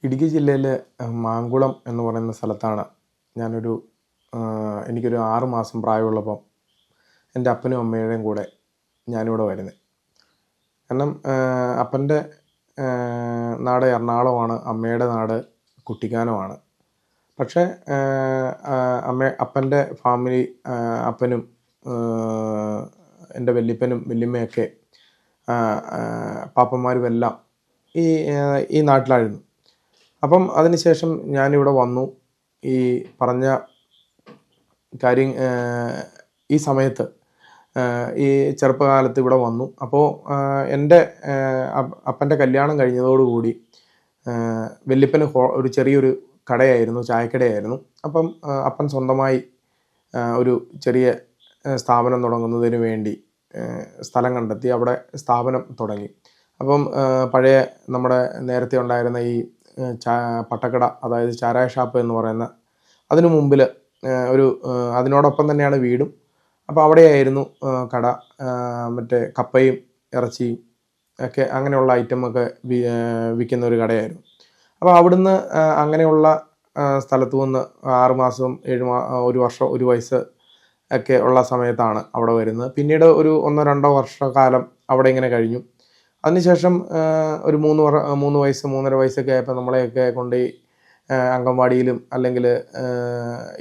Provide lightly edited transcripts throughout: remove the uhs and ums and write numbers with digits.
ഇടുക്കി ജില്ലയിലെ മാങ്കുളം എന്ന് പറയുന്ന സ്ഥലത്താണ് ഞാനൊരു എനിക്കൊരു 6 മാസം പ്രായമുള്ളപ്പം എൻ്റെ അപ്പനും അമ്മയുടെയും കൂടെ ഞാനിവിടെ വരുന്നത്. കാരണം അപ്പൻ്റെ നാട് എറണാകുളമാണ്, അമ്മയുടെ നാട് കുട്ടിക്കാനമാണ്. പക്ഷേ അപ്പൻ്റെ ഫാമിലി, അപ്പനും എൻ്റെ വല്യപ്പനും വല്യമ്മയൊക്കെ പാപ്പന്മാരുമെല്ലാം ഈ നാട്ടിലായിരുന്നു. അപ്പം അതിനുശേഷം ഞാനിവിടെ വന്നു. ഈ പറഞ്ഞ കാര്യം ഈ സമയത്ത് ഈ ചെറുപ്പകാലത്ത് ഇവിടെ വന്നു. അപ്പോൾ എൻ്റെ അപ്പൻ്റെ കല്യാണം കഴിഞ്ഞതോടുകൂടി വല്യപ്പന് ഒരു ചെറിയൊരു കടയായിരുന്നു, ചായക്കടയായിരുന്നു. അപ്പം അപ്പൻ സ്വന്തമായി ഒരു ചെറിയ സ്ഥാപനം തുടങ്ങുന്നതിന് വേണ്ടി സ്ഥലം കണ്ടെത്തി അവിടെ സ്ഥാപനം തുടങ്ങി. അപ്പം പഴയ നമ്മുടെ നേരത്തെ ഉണ്ടായിരുന്ന ഈ പട്ടക്കട, അതായത് ചാരായ ഷാപ്പ് എന്ന് പറയുന്ന അതിനു മുമ്പിൽ ഒരു അതിനോടൊപ്പം തന്നെയാണ് വീടും. അപ്പോൾ അവിടെയായിരുന്നു കട. മറ്റേ കപ്പയും ഇറച്ചിയും ഒക്കെ അങ്ങനെയുള്ള ഐറ്റമൊക്കെ വിൽക്കുന്ന ഒരു കടയായിരുന്നു. അപ്പോൾ അവിടുന്ന് അങ്ങനെയുള്ള സ്ഥലത്തു നിന്ന് 6 മാസം 1 വർഷം 1 വയസ്സ് ഒക്കെ ഉള്ള സമയത്താണ് അവിടെ വരുന്നത്. പിന്നീട് ഒരു 1-2 വർഷക്കാലം അവിടെ ഇങ്ങനെ കഴിഞ്ഞു. അതിനുശേഷം ഒരു 3 വയസ്സ് 3.5 വയസ്സൊക്കെ ആയപ്പോൾ നമ്മളെയൊക്കെ കൊണ്ട് അംഗൻവാടിയിലും അല്ലെങ്കിൽ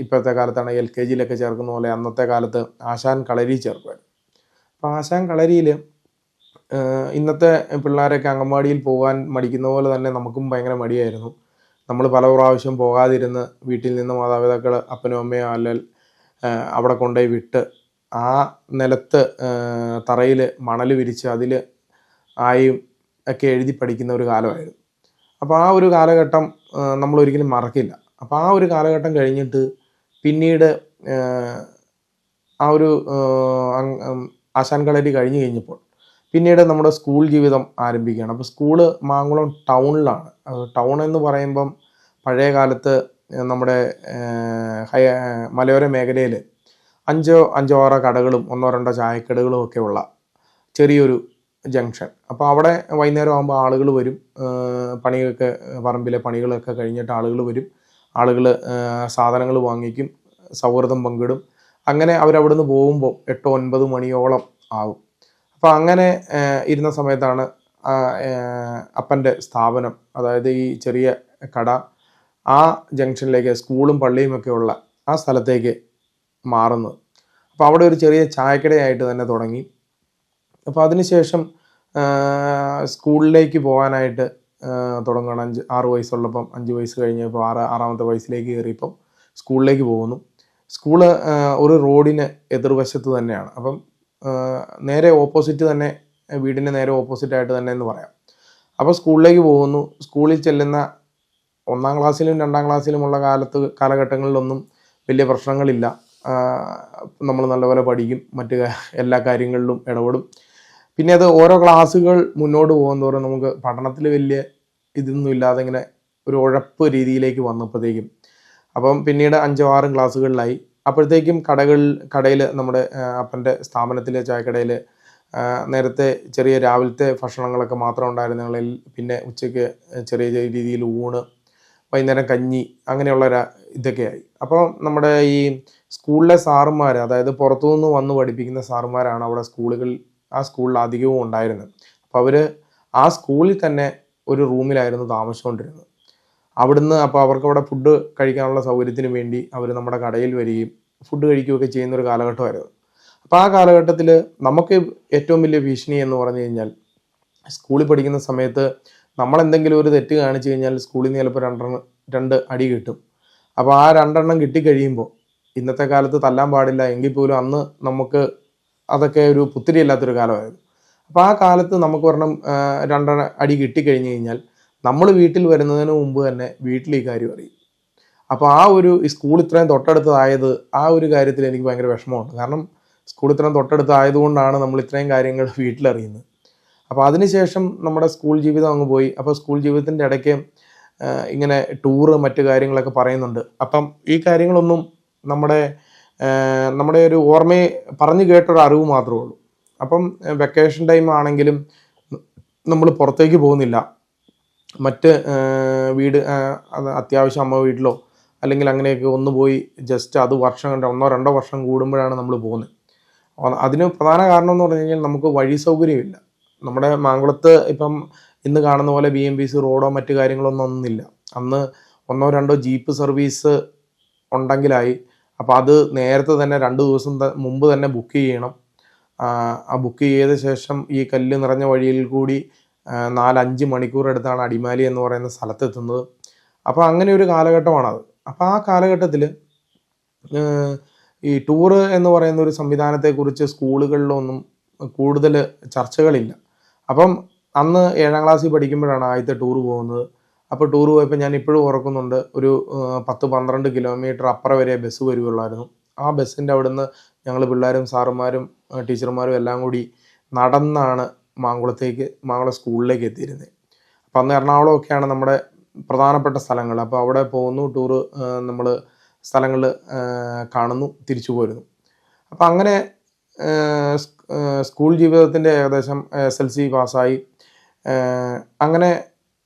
ഇപ്പോഴത്തെ കാലത്താണ് LKG ചേർക്കുന്ന പോലെ അന്നത്തെ കാലത്ത് ആശാൻ കളരി ചേർക്കുമായിരുന്നു. അപ്പോൾ ആശാൻ കളരിയിൽ ഇന്നത്തെ പിള്ളേരൊക്കെ അംഗൻവാടിയിൽ പോകാൻ മടിക്കുന്ന പോലെ തന്നെ നമുക്കും ഭയങ്കര മടിയായിരുന്നു. നമ്മൾ പല പ്രാവശ്യം പോകാതിരുന്ന് വീട്ടിൽ നിന്ന് മാതാപിതാക്കൾ അപ്പനും അമ്മയോ അല്ലെങ്കിൽ അവിടെ കൊണ്ടുപോയി വിട്ട് ആ നിലത്ത് തറയിൽ മണൽ വിരിച്ച് അതിൽ ആയും ഒക്കെ എഴുതി പഠിക്കുന്ന ഒരു കാലമായിരുന്നു. അപ്പോൾ ആ ഒരു കാലഘട്ടം നമ്മളൊരിക്കലും മറക്കില്ല. അപ്പോൾ ആ ഒരു കാലഘട്ടം കഴിഞ്ഞിട്ട് പിന്നീട് ആ ഒരു ആശാൻ കളരി കഴിഞ്ഞ് കഴിഞ്ഞപ്പോൾ പിന്നീട് നമ്മുടെ സ്കൂൾ ജീവിതം ആരംഭിക്കുകയാണ്. അപ്പോൾ സ്കൂള് മാങ്കുളം ടൗണിലാണ്. ടൗൺ എന്ന് പറയുമ്പം പഴയ കാലത്ത് നമ്മുടെ മലയോര മേഖലയിൽ 5-6 കടകളും 1-2 ചായക്കടകളും ഒക്കെ ഉള്ള ചെറിയൊരു ജംഗ്ഷൻ. അപ്പോൾ അവിടെ വൈകുന്നേരം ആകുമ്പോൾ ആളുകൾ വരും. പണിയൊക്കെ പറമ്പിലെ പണികളൊക്കെ കഴിഞ്ഞിട്ട് ആളുകൾ വരും. ആളുകൾ സാധനങ്ങൾ വാങ്ങിക്കും, സൗഹൃദം പങ്കിടും. അങ്ങനെ അവരവിടുന്ന് പോകുമ്പോൾ 8-9 മണിയോളം ആവും. അപ്പോൾ അങ്ങനെ ഇരുന്ന സമയത്താണ് അപ്പൻ്റെ സ്ഥാപനം, അതായത് ഈ ചെറിയ കട ആ ജംഗ്ഷനിലേക്ക് സ്കൂളും പള്ളിയും ഒക്കെ ഉള്ള ആ സ്ഥലത്തേക്ക് മാറുന്നത്. അപ്പോൾ അവിടെ ഒരു ചെറിയ ചായക്കടയായിട്ട് തന്നെ തുടങ്ങി. അപ്പോൾ അതിനുശേഷം സ്കൂളിലേക്ക് പോകാനായിട്ട് തുടങ്ങണം. 6 വയസ്സുള്ളപ്പം 5 വയസ്സ് കഴിഞ്ഞപ്പോൾ 6-ആമത്തെ വയസ്സിലേക്ക് കയറിയപ്പം സ്കൂളിലേക്ക് പോകുന്നു. സ്കൂള് ഒരു റോഡിന് എതിർവശത്ത് തന്നെയാണ്. അപ്പം നേരെ ഓപ്പോസിറ്റ് തന്നെ, വീടിൻ്റെ നേരെ ഓപ്പോസിറ്റായിട്ട് തന്നെ എന്ന് പറയാം. അപ്പോൾ സ്കൂളിലേക്ക് പോകുന്നു. സ്കൂളിൽ ചെല്ലുന്ന 1-ാം ക്ലാസ്സിലും 2-ാം ക്ലാസ്സിലുമുള്ള കാലഘട്ടങ്ങളിലൊന്നും വലിയ പ്രശ്നങ്ങളില്ല. നമ്മൾ നല്ലപോലെ പഠിക്കും, മറ്റ് എല്ലാ കാര്യങ്ങളിലും ഇടപെടും. പിന്നെ അത് ഓരോ ക്ലാസ്സുകൾ മുന്നോട്ട് പോകുന്നതോറും നമുക്ക് പഠനത്തിൽ വലിയ ഇതൊന്നും ഇല്ലാതെ ഇങ്ങനെ ഒരു ഉഴപ്പ് രീതിയിലേക്ക് വന്നപ്പോഴത്തേക്കും അപ്പം പിന്നീട് 5-6 ക്ലാസ്സുകളിലായി. അപ്പോഴത്തേക്കും കടയിൽ നമ്മുടെ അപ്പൻ്റെ സ്ഥാപനത്തിലെ ചായക്കടയിൽ നേരത്തെ ചെറിയ രാവിലത്തെ ഭക്ഷണങ്ങളൊക്കെ മാത്രം ഉണ്ടായിരുന്നെങ്കിൽ പിന്നെ ഉച്ചയ്ക്ക് ചെറിയ രീതിയിൽ ഊണ്, വൈകുന്നേരം കഞ്ഞി, അങ്ങനെയുള്ള ഇതൊക്കെയായി. അപ്പോൾ നമ്മുടെ ഈ സ്കൂളിലെ സാറുമാർ, അതായത് പുറത്തുനിന്ന് വന്ന് പഠിപ്പിക്കുന്ന സാറുമാരാണ് അവിടെ ആ സ്കൂളിൽ അധികവും ഉണ്ടായിരുന്നത്. അപ്പോൾ അവർ ആ സ്കൂളിൽ തന്നെ ഒരു റൂമിലായിരുന്നു താമസിച്ചുകൊണ്ടിരുന്നത്. അവിടുന്ന് അപ്പോൾ അവർക്ക് അവിടെ ഫുഡ് കഴിക്കാനുള്ള സൗകര്യത്തിന് വേണ്ടി അവർ നമ്മുടെ കടയിൽ വരികയും ഫുഡ് കഴിക്കുകയൊക്കെ ചെയ്യുന്നൊരു കാലഘട്ടമായിരുന്നു. അപ്പോൾ ആ കാലഘട്ടത്തിൽ നമുക്ക് ഏറ്റവും വലിയ ഭീഷണി എന്ന് പറഞ്ഞു കഴിഞ്ഞാൽ, സ്കൂളിൽ പഠിക്കുന്ന സമയത്ത് നമ്മളെന്തെങ്കിലും ഒരു തെറ്റ് കാണിച്ചു കഴിഞ്ഞാൽ സ്കൂളിൽ നിന്ന് ചിലപ്പോൾ 2 അടി കിട്ടും. അപ്പോൾ ആ 2 എണ്ണം കിട്ടിക്കഴിയുമ്പോൾ, ഇന്നത്തെ കാലത്ത് തല്ലാൻ പാടില്ല എങ്കിൽ പോലും അന്ന് നമുക്ക് അതൊക്കെ ഒരു പുത്തിരിയല്ലാത്തൊരു കാലമായിരുന്നു. അപ്പോൾ ആ കാലത്ത് നമുക്ക് 2 അടി കിട്ടിക്കഴിഞ്ഞ് കഴിഞ്ഞാൽ നമ്മൾ വീട്ടിൽ വരുന്നതിന് മുമ്പ് തന്നെ വീട്ടിൽ ഈ കാര്യം അറിയും. അപ്പോൾ ആ ഒരു സ്കൂൾ ഇത്രയും തൊട്ടടുത്തതായത് ആ ഒരു കാര്യത്തിൽ എനിക്ക് ഭയങ്കര വിഷമമുണ്ട്. കാരണം സ്കൂൾ ഇത്രയും തൊട്ടടുത്തായതുകൊണ്ടാണ് നമ്മൾ ഇത്രയും കാര്യങ്ങൾ വീട്ടിലറിയുന്നത്. അപ്പോൾ അതിനുശേഷം നമ്മുടെ സ്കൂൾ ജീവിതം അങ്ങ് പോയി. അപ്പോൾ സ്കൂൾ ജീവിതത്തിൻ്റെ ഇടയ്ക്ക് ഇങ്ങനെ ടൂറ് മറ്റു കാര്യങ്ങളൊക്കെ പറയുന്നുണ്ട്. അപ്പം ഈ കാര്യങ്ങളൊന്നും നമ്മുടെ ഒരു ഓർമ്മയെ പറഞ്ഞു കേട്ടൊരു അറിവ് മാത്രമേ ഉള്ളൂ. അപ്പം വെക്കേഷൻ ടൈം ആണെങ്കിലും നമ്മൾ പുറത്തേക്ക് പോകുന്നില്ല. മറ്റ് വീട് അത് അത്യാവശ്യം അമ്മ വീട്ടിലോ അല്ലെങ്കിൽ അങ്ങനെയൊക്കെ ഒന്ന് പോയി ജസ്റ്റ് അത് വർഷം 1-2 വർഷം കൂടുമ്പോഴാണ് നമ്മൾ പോകുന്നത്. അതിന് പ്രധാന കാരണം എന്ന് പറഞ്ഞു കഴിഞ്ഞാൽ നമുക്ക് വഴി സൗകര്യമില്ല. നമ്മുടെ മാങ്കുളത്ത് ഇപ്പം ഇന്ന് കാണുന്ന പോലെ BMTC റോഡോ മറ്റു കാര്യങ്ങളൊന്നും ഒന്നുമില്ല. അന്ന് 1-2 ജീപ്പ് സർവീസ് ഉണ്ടെങ്കിലായി. അപ്പോൾ അത് നേരത്തെ തന്നെ 2 ദിവസം മുമ്പ് തന്നെ ബുക്ക് ചെയ്യണം. ആ ബുക്ക് ചെയ്ത ശേഷം ഈ കല്ല് നിറഞ്ഞ വഴിയിൽ കൂടി 4-5 മണിക്കൂർ എടുത്താണ് അടിമാലി എന്ന് പറയുന്ന സ്ഥലത്തെത്തുന്നത്. അപ്പോൾ അങ്ങനെ ഒരു കാലഘട്ടമാണത്. അപ്പോൾ ആ കാലഘട്ടത്തിൽ ഈ ടൂറ് എന്ന് പറയുന്ന ഒരു സംവിധാനത്തെക്കുറിച്ച് സ്കൂളുകളിലൊന്നും കൂടുതൽ ചർച്ചകളില്ല. അപ്പം അന്ന് 7ാം ക്ലാസ്സിൽ പഠിക്കുമ്പോഴാണ് ആദ്യത്തെ ടൂറ് പോകുന്നത്. അപ്പോൾ ടൂറ് പോയപ്പോൾ ഞാൻ ഇപ്പോഴും ഓർക്കുന്നുണ്ട്, ഒരു 10-12 കിലോമീറ്റർ അപ്പുറം വരെ ബസ് വരുവുള്ളായിരുന്നു. ആ ബസ്സിൻ്റെ അവിടുന്ന് ഞങ്ങൾ പിള്ളേരും സാറുമാരും ടീച്ചർമാരും എല്ലാം കൂടി നടന്നാണ് മാങ്കുളം സ്കൂളിലേക്ക് എത്തിയിരുന്നത്. അപ്പോൾ അന്ന് എറണാകുളമൊക്കെയാണ് നമ്മുടെ പ്രധാനപ്പെട്ട സ്ഥലങ്ങൾ. അപ്പോൾ അവിടെ പോകുന്നു, ടൂറ് നമ്മൾ സ്ഥലങ്ങൾ കാണുന്നു, തിരിച്ചു പോരുന്നു. അപ്പോൾ അങ്ങനെ സ്കൂൾ ജീവിതത്തിൻ്റെ ഏകദേശം SLC പാസ്സായി അങ്ങനെ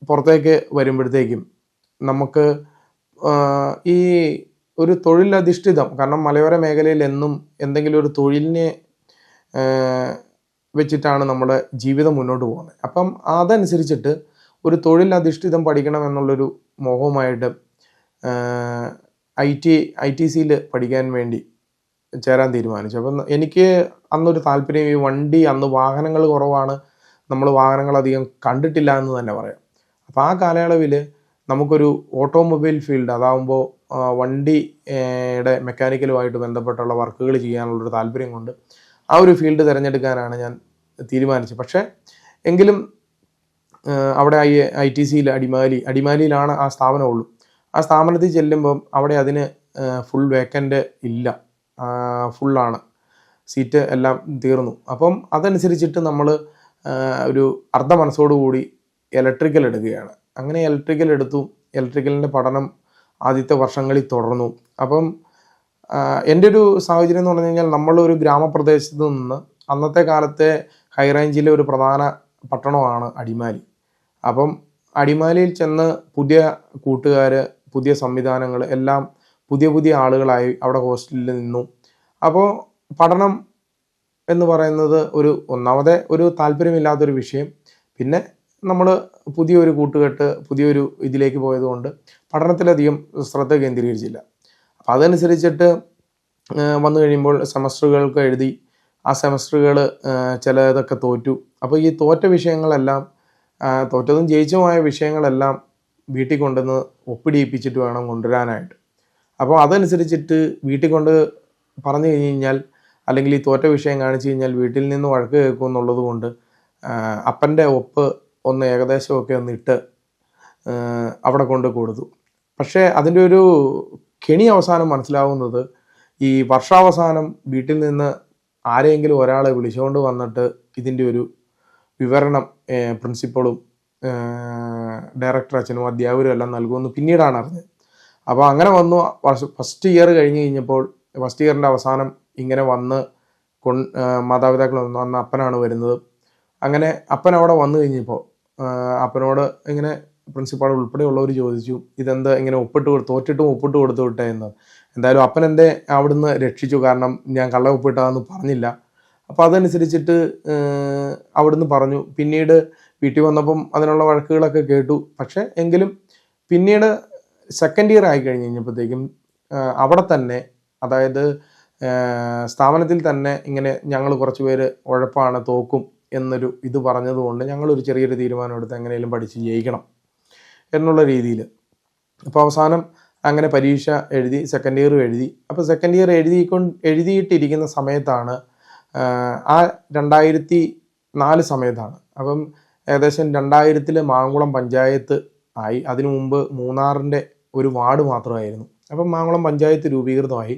പുറത്തേക്ക് വരുമ്പോഴത്തേക്കും നമുക്ക് ഈ ഒരു തൊഴിലധിഷ്ഠിതം, കാരണം മലയോര മേഖലയിൽ എന്നും എന്തെങ്കിലും ഒരു തൊഴിലിനെ വെച്ചിട്ടാണ് നമ്മുടെ ജീവിതം മുന്നോട്ട് പോകുന്നത്. അപ്പം അതനുസരിച്ചിട്ട് ഒരു തൊഴിലധിഷ്ഠിതം പഠിക്കണം എന്നുള്ളൊരു മോഹവുമായിട്ട് ITCയിൽ പഠിക്കാൻ വേണ്ടി ചേരാൻ തീരുമാനിച്ചു. അപ്പം എനിക്ക് അന്നൊരു താല്പര്യം, ഈ വണ്ടി, അന്ന് വാഹനങ്ങൾ കുറവാണ്, നമ്മൾ വാഹനങ്ങളധികം കണ്ടിട്ടില്ല എന്ന് തന്നെ പറയാം. അപ്പോൾ ആ കാലയളവിൽ നമുക്കൊരു ഓട്ടോമൊബൈൽ ഫീൽഡ്, അതാകുമ്പോൾ വണ്ടിയുടെ മെക്കാനിക്കലുമായിട്ട് ബന്ധപ്പെട്ടുള്ള വർക്കുകൾ ചെയ്യാനുള്ളൊരു താല്പര്യം കൊണ്ട് ആ ഒരു ഫീൽഡ് തിരഞ്ഞെടുക്കാനാണ് ഞാൻ തീരുമാനിച്ചത്. പക്ഷേ എങ്കിലും അവിടെ ITCയിൽ അടിമാലിയിലാണ് ആ സ്ഥാപനമുള്ളൂ. ആ സ്ഥാപനത്തിൽ ചെല്ലുമ്പം അവിടെ അതിന് ഫുൾ വേക്കൻ്റ് ഇല്ല, ഫുള്ളാണ്, സീറ്റ് എല്ലാം തീർന്നു. അപ്പം അതനുസരിച്ചിട്ട് നമ്മൾ ഒരു അർദ്ധ മനസ്സോടുകൂടി ഇലക്ട്രിക്കൽ എടുക്കുകയാണ്. അങ്ങനെ ഇലക്ട്രിക്കൽ എടുത്തു. ഇലക്ട്രിക്കലിൻ്റെ പഠനം ആദ്യത്തെ വർഷങ്ങളിൽ തുടർന്നു. അപ്പം എൻ്റെ ഒരു സാഹചര്യം എന്ന് പറഞ്ഞു കഴിഞ്ഞാൽ, നമ്മളൊരു ഗ്രാമപ്രദേശത്ത് നിന്ന്, അന്നത്തെ കാലത്തെ ഹൈറേഞ്ചിലെ ഒരു പ്രധാന പട്ടണമാണ് അടിമാലി. അപ്പം അടിമാലിയിൽ ചെന്ന് പുതിയ കൂട്ടുകാർ, പുതിയ സംവിധാനങ്ങൾ, എല്ലാം പുതിയ ആളുകളായി അവിടെ ഹോസ്റ്റലിൽ നിന്നു. അപ്പോൾ പഠനം എന്ന് പറയുന്നത് ഒന്നാമതെ ഒരു താല്പര്യമില്ലാത്തൊരു വിഷയം. പിന്നെ നമ്മൾ പുതിയൊരു കൂട്ടുകെട്ട്, പുതിയൊരു ഇതിലേക്ക് പോയതുകൊണ്ട് പഠനത്തിലധികം ശ്രദ്ധ കേന്ദ്രീകരിച്ചില്ല. അപ്പോൾ അതനുസരിച്ചിട്ട് വന്നു കഴിയുമ്പോൾ സെമസ്റ്ററുകൾക്ക് എഴുതി. ആ സെമസ്റ്ററുകൾ ചിലതൊക്കെ തോറ്റു. അപ്പോൾ ഈ തോറ്റ വിഷയങ്ങളെല്ലാം, തോറ്റതും ജയിച്ചുമായ വിഷയങ്ങളെല്ലാം വീട്ടിൽ കൊണ്ടുവന്ന് ഒപ്പിടിയിപ്പിച്ചിട്ട് വേണം കൊണ്ടുവരാനായിട്ട്. അപ്പോൾ അതനുസരിച്ചിട്ട് വീട്ടിൽ കൊണ്ട് പറഞ്ഞു കഴിഞ്ഞാൽ, അല്ലെങ്കിൽ ഈ തോറ്റ വിഷയം കാണിച്ചു കഴിഞ്ഞാൽ വീട്ടിൽ നിന്ന് വഴക്ക് കേൾക്കും എന്നുള്ളത് കൊണ്ട് അപ്പൻ്റെ ഒപ്പ് ഒന്ന് ഏകദേശമൊക്കെ ഇട്ട് അവിടെ കൊണ്ട് കൊടുത്തു. പക്ഷേ അതിൻ്റെ ഒരു കെണി അവസാനം മനസ്സിലാവുന്നത്, ഈ വർഷാവസാനം വീട്ടിൽ നിന്ന് ആരെങ്കിലും ഒരാളെ വിളിച്ചുകൊണ്ട് വന്നിട്ട് ഇതിൻ്റെ ഒരു വിവരണം പ്രിൻസിപ്പളും ഡയറക്ടർ അച്ഛനും അധ്യാപകരും എല്ലാം നൽകുമെന്ന് പിന്നീടാണ് അറിഞ്ഞത്. അപ്പോൾ അങ്ങനെ വന്നു. ഫസ്റ്റ് ഇയർ കഴിഞ്ഞ് കഴിഞ്ഞപ്പോൾ, ഫസ്റ്റ് ഇയറിൻ്റെ അവസാനം ഇങ്ങനെ വന്ന് മാതാപിതാക്കൾ വന്നു. അന്ന് അപ്പനാണ് വരുന്നത്. അങ്ങനെ അപ്പൻ അവിടെ വന്നു കഴിഞ്ഞപ്പോൾ അപ്പനോട് ഇങ്ങനെ പ്രിൻസിപ്പാൾ ഉൾപ്പെടെയുള്ളവർ ചോദിച്ചു, ഇതെന്താ ഇങ്ങനെ തോറ്റിട്ടും ഒപ്പിട്ട് കൊടുത്തു വിട്ടേ എന്ന്. എന്തായാലും അപ്പൻ എൻ്റെ അവിടുന്ന് രക്ഷിച്ചു, കാരണം ഞാൻ കള്ള ഒപ്പിട്ടതെന്ന് പറഞ്ഞില്ല. അപ്പോൾ അതനുസരിച്ചിട്ട് അവിടുന്ന് പറഞ്ഞു. പിന്നീട് വീട്ടിൽ വന്നപ്പം അതിനുള്ള വഴക്കുകളൊക്കെ കേട്ടു. പക്ഷേ എങ്കിലും പിന്നീട് സെക്കൻഡ് ഇയർ ആയി കഴിഞ്ഞപ്പോഴത്തേക്കും അവിടെ തന്നെ, അതായത് സ്ഥാപനത്തിൽ തന്നെ ഇങ്ങനെ ഞങ്ങൾ കുറച്ച് പേര് ഉഴപ്പാണ്, തോക്കും എന്നൊരു ഇത് പറഞ്ഞതുകൊണ്ട് ഞങ്ങളൊരു ചെറിയൊരു തീരുമാനം എടുത്ത് എങ്ങനെയും പഠിച്ച് ജയിക്കണം എന്നുള്ള രീതിയിൽ. അപ്പോൾ അവസാനം അങ്ങനെ പരീക്ഷ എഴുതി, സെക്കൻഡ് ഇയർ എഴുതി. അപ്പോൾ സെക്കൻഡ് ഇയർ എഴുതിയിട്ടിരിക്കുന്ന സമയത്താണ്, ആ 2004 സമയത്താണ്. അപ്പം ഏകദേശം 2000 മാങ്കുളം പഞ്ചായത്ത് ആയി. അതിനു മുമ്പ് മൂന്നാറിൻ്റെ ഒരു വാർഡ് മാത്രമായിരുന്നു. അപ്പം മാങ്കുളം പഞ്ചായത്ത് രൂപീകൃതമായി.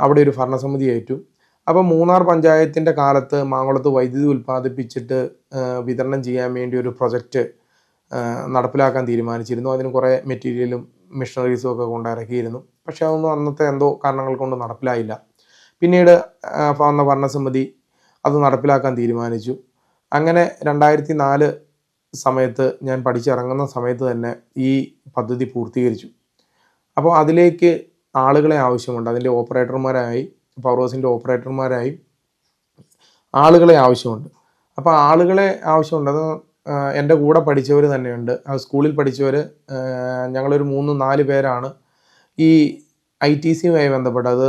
അവിടെ ഒരു ഭരണസമിതി ഏറ്റു. അപ്പം മൂന്നാർ പഞ്ചായത്തിൻ്റെ കാലത്ത് മാങ്കുളത്ത് വൈദ്യുതി ഉൽപ്പാദിപ്പിച്ചിട്ട് വിതരണം ചെയ്യാൻ വേണ്ടി ഒരു പ്രൊജക്റ്റ് നടപ്പിലാക്കാൻ തീരുമാനിച്ചിരുന്നു. അതിന് കുറേ മെറ്റീരിയലും മിഷണറീസും ഒക്കെ കൊണ്ടിറക്കിയിരുന്നു. പക്ഷേ അതൊന്നും അന്നത്തെ എന്തോ കാരണങ്ങൾ കൊണ്ട് നടപ്പിലായില്ല. പിന്നീട് വന്ന ഭരണസമിതി അത് നടപ്പിലാക്കാൻ തീരുമാനിച്ചു. അങ്ങനെ 2004 സമയത്ത് ഞാൻ പഠിച്ചിറങ്ങുന്ന സമയത്ത് തന്നെ ഈ പദ്ധതി പൂർത്തീകരിച്ചു. അപ്പോൾ അതിലേക്ക് ആളുകളെ ആവശ്യമുണ്ട്. അതിൻ്റെ ഓപ്പറേറ്റർമാരായി, പവർ ഹൗസിൻ്റെ ഓപ്പറേറ്റർമാരായി ആളുകളെ ആവശ്യമുണ്ട്. അപ്പോൾ ആളുകളെ ആവശ്യമുണ്ട്. അത് എൻ്റെ കൂടെ പഠിച്ചവർ തന്നെയുണ്ട്. സ്കൂളിൽ പഠിച്ചവർ ഞങ്ങളൊരു 3-4 പേരാണ് ഈ ITCയുമായി ബന്ധപ്പെട്ട്. അത്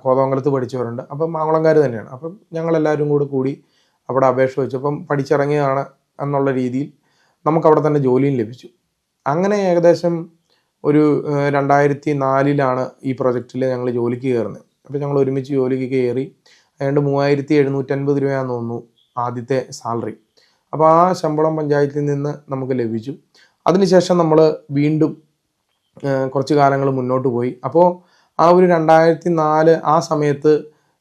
കോതമംഗലത്ത് പഠിച്ചവരുണ്ട്. അപ്പം മാങ്കുളംകാർ തന്നെയാണ്. അപ്പം ഞങ്ങളെല്ലാവരും കൂടി അവിടെ അപേക്ഷ വെച്ചു. അപ്പം പഠിച്ചിറങ്ങിയതാണ് എന്നുള്ള രീതിയിൽ നമുക്കവിടെ തന്നെ ജോലിയും ലഭിച്ചു. അങ്ങനെ ഏകദേശം ഒരു 2004 ഈ പ്രൊജക്റ്റിൽ ഞങ്ങൾ ജോലിക്ക് കയറുന്നത്. അപ്പോൾ ഞങ്ങൾ ഒരുമിച്ച് ജോലിക്ക് കയറി. ഏതാണ്ട് 3750 രൂപയാണെന്ന് തോന്നുന്നു ആദ്യത്തെ സാലറി. അപ്പോൾ ആ ശമ്പളം പഞ്ചായത്തിൽ നിന്ന് നമുക്ക് ലഭിച്ചു. അതിനുശേഷം നമ്മൾ വീണ്ടും കുറച്ച് കാലങ്ങൾ മുന്നോട്ട് പോയി. അപ്പോൾ ആ ഒരു 2004 ആ സമയത്ത്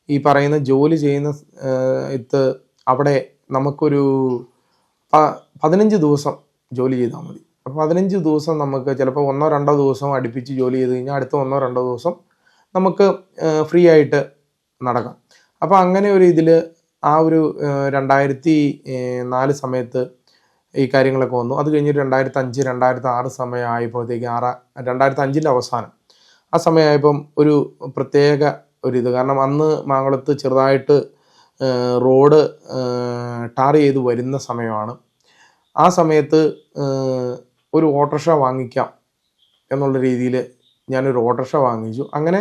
ഈ പറയുന്ന ജോലി ചെയ്യുന്ന അവിടെ നമുക്കൊരു 15 ദിവസം ജോലി ചെയ്താൽ മതി. അപ്പോൾ 15 ദിവസം നമുക്ക് ചിലപ്പോൾ 1-2 ദിവസം അടുപ്പിച്ച് ജോലി ചെയ്ത് കഴിഞ്ഞാൽ അടുത്ത 1-2 ദിവസം നമുക്ക് ഫ്രീ ആയിട്ട് നടക്കാം. അപ്പോൾ അങ്ങനെ ഒരു ഇതിൽ ആ ഒരു 2004 സമയത്ത് ഈ കാര്യങ്ങളൊക്കെ വന്നു. അത് കഴിഞ്ഞിട്ട് 2005, 2006 സമയമായപ്പോഴത്തേക്ക് 2005 അവസാനം ആ സമയമായപ്പം ഒരു പ്രത്യേക ഒരിത്. കാരണം അന്ന് മാങ്കുളത്ത് ചെറുതായിട്ട് റോഡ് ടാർ ചെയ്ത് വരുന്ന സമയമാണ്. ആ സമയത്ത് ഒരു ഓട്ടോറിക്ഷ വാങ്ങിക്കാം എന്നുള്ള രീതിയിൽ ഞാനൊരു ഓട്ടോറിക്ഷ വാങ്ങിച്ചു. അങ്ങനെ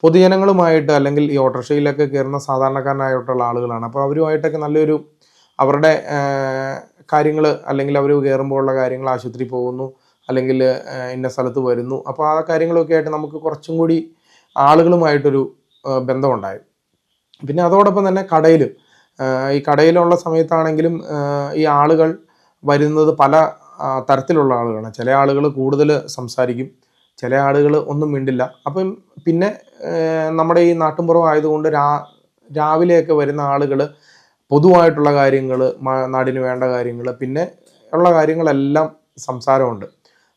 പൊതുജനങ്ങളുമായിട്ട്, അല്ലെങ്കിൽ ഈ ഓട്ടോറിക്ഷയിലൊക്കെ കയറുന്ന സാധാരണക്കാരനായിട്ടുള്ള ആളുകളാണ്. അപ്പോൾ അവരുമായിട്ടൊക്കെ നല്ലൊരു അവരുടെ കാര്യങ്ങൾ, അല്ലെങ്കിൽ അവർ കയറുമ്പോഴുള്ള കാര്യങ്ങൾ, ആശുപത്രി പോകുന്നു അല്ലെങ്കിൽ ഇന്ന സ്ഥലത്ത് വരുന്നു, അപ്പോൾ ആ കാര്യങ്ങളൊക്കെ ആയിട്ട് നമുക്ക് കുറച്ചും കൂടി ആളുകളുമായിട്ടൊരു ബന്ധമുണ്ടായി. പിന്നെ അതോടൊപ്പം തന്നെ ഈ കടയിലുള്ള സമയത്താണെങ്കിലും ഈ ആളുകൾ വരുന്നത് പല തരത്തിലുള്ള ആളുകളാണ്. ചില ആളുകൾ കൂടുതൽ സംസാരിക്കും, ചില ആളുകൾ ഒന്നും മിണ്ടില്ല. അപ്പം പിന്നെ നമ്മുടെ ഈ നാട്ടിൻപുറം ആയതുകൊണ്ട് രാവിലെയൊക്കെ വരുന്ന ആളുകൾ പൊതുവായിട്ടുള്ള കാര്യങ്ങൾ, നാടിന് വേണ്ട കാര്യങ്ങൾ, പിന്നെ ഉള്ള കാര്യങ്ങളെല്ലാം സംസാരമുണ്ട്.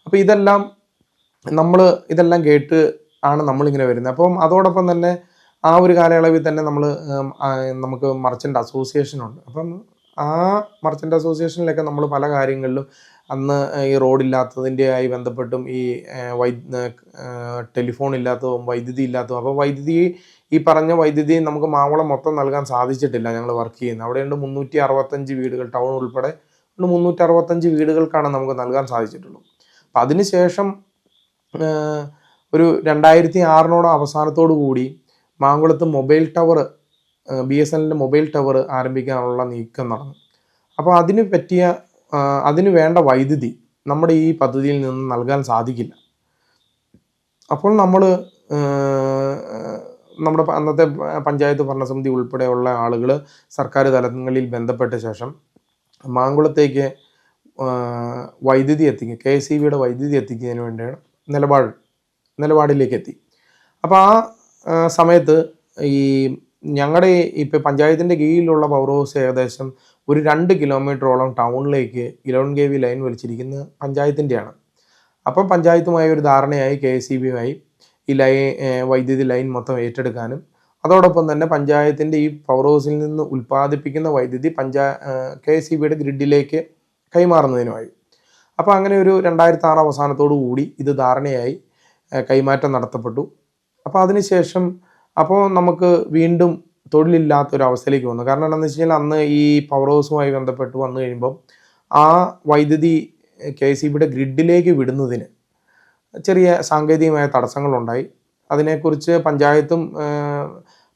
അപ്പോൾ ഇതെല്ലാം കേട്ട് ആണ് നമ്മളിങ്ങനെ വരുന്നത്. അപ്പം അതോടൊപ്പം തന്നെ ആ ഒരു കാലയളവിൽ തന്നെ നമുക്ക് മർച്ചൻ്റ് അസോസിയേഷൻ ഉണ്ട്. അപ്പം ആ മർച്ചൻ്റ് അസോസിയേഷനിലൊക്കെ നമ്മൾ പല കാര്യങ്ങളിലും അന്ന് ഈ റോഡില്ലാത്തതിൻ്റെ ആയി ബന്ധപ്പെട്ടും ഈ ടെലിഫോൺ ഇല്ലാത്തതും വൈദ്യുതി ഇല്ലാത്തതും. അപ്പോൾ ഈ പറഞ്ഞ വൈദ്യുതി നമുക്ക് മാങ്കുളം മൊത്തം നൽകാൻ സാധിച്ചിട്ടില്ല. ഞങ്ങൾ വർക്ക് ചെയ്യുന്നത് അവിടെയുണ്ട് 365 വീടുകൾ, ടൗൺ ഉൾപ്പെടെ 365 വീടുകൾക്കാണ് നമുക്ക് നൽകാൻ സാധിച്ചിട്ടുള്ളൂ. അപ്പം അതിനുശേഷം ഒരു 2006 അവസാനത്തോടു കൂടി മാങ്കുളത്ത് മൊബൈൽ ടവർ, BSNLൻ്റെ മൊബൈൽ ടവർ ആരംഭിക്കാനുള്ള നീക്കം നടന്നു. അപ്പോൾ അതിന് വേണ്ട വൈദ്യുതി നമ്മുടെ ഈ പദ്ധതിയിൽ നിന്ന് നൽകാൻ സാധിക്കില്ല. അപ്പോൾ നമ്മുടെ അന്നത്തെ പഞ്ചായത്ത് ഭരണസമിതി ഉൾപ്പെടെയുള്ള ആളുകൾ സർക്കാർ തലങ്ങളിൽ ബന്ധപ്പെട്ട ശേഷം മാങ്കുളത്തേക്ക് വൈദ്യുതി എത്തിക്കുക, KSEBയുടെ വൈദ്യുതി എത്തിക്കുന്നതിന് വേണ്ടിയാണ് നിലപാടിലേക്ക് എത്തി. അപ്പോൾ ആ സമയത്ത് ഈ ഞങ്ങളുടെ ഇപ്പോൾ പഞ്ചായത്തിൻ്റെ കീഴിലുള്ള പവർ ഹൗസ് ഏകദേശം ഒരു 2 കിലോമീറ്ററോളം ടൗണിലേക്ക് 11 kV ലൈൻ വലിച്ചിരിക്കുന്നത് പഞ്ചായത്തിൻ്റെയാണ്. അപ്പം പഞ്ചായത്തുമായി ഒരു ധാരണയായി KSEBയുമായി ഈ വൈദ്യുതി ലൈൻ മൊത്തം ഏറ്റെടുക്കാനും അതോടൊപ്പം തന്നെ പഞ്ചായത്തിൻ്റെ ഈ പവർ ഹൗസിൽ നിന്ന് ഉൽപ്പാദിപ്പിക്കുന്ന വൈദ്യുതി KSEBയുടെ ഗ്രിഡിലേക്ക് കൈമാറുന്നതിനുമായി. അപ്പോൾ അങ്ങനെ ഒരു 2006 അവസാനത്തോടു കൂടി ഇത് ധാരണയായി കൈമാറ്റം നടത്തപ്പെട്ടു. അപ്പോൾ അതിനുശേഷം നമുക്ക് വീണ്ടും തൊഴിലില്ലാത്തൊരവസ്ഥയിലേക്ക് വന്നു. കാരണം എന്താണെന്ന് വെച്ച് കഴിഞ്ഞാൽ അന്ന് ഈ പവർ ഹൗസുമായി ബന്ധപ്പെട്ട് വന്നു കഴിയുമ്പം ആ വൈദ്യുതി KSEBയുടെ ഗ്രിഡിലേക്ക് വിടുന്നതിന് ചെറിയ സാങ്കേതികമായ തടസ്സങ്ങളുണ്ടായി. അതിനെക്കുറിച്ച് പഞ്ചായത്തും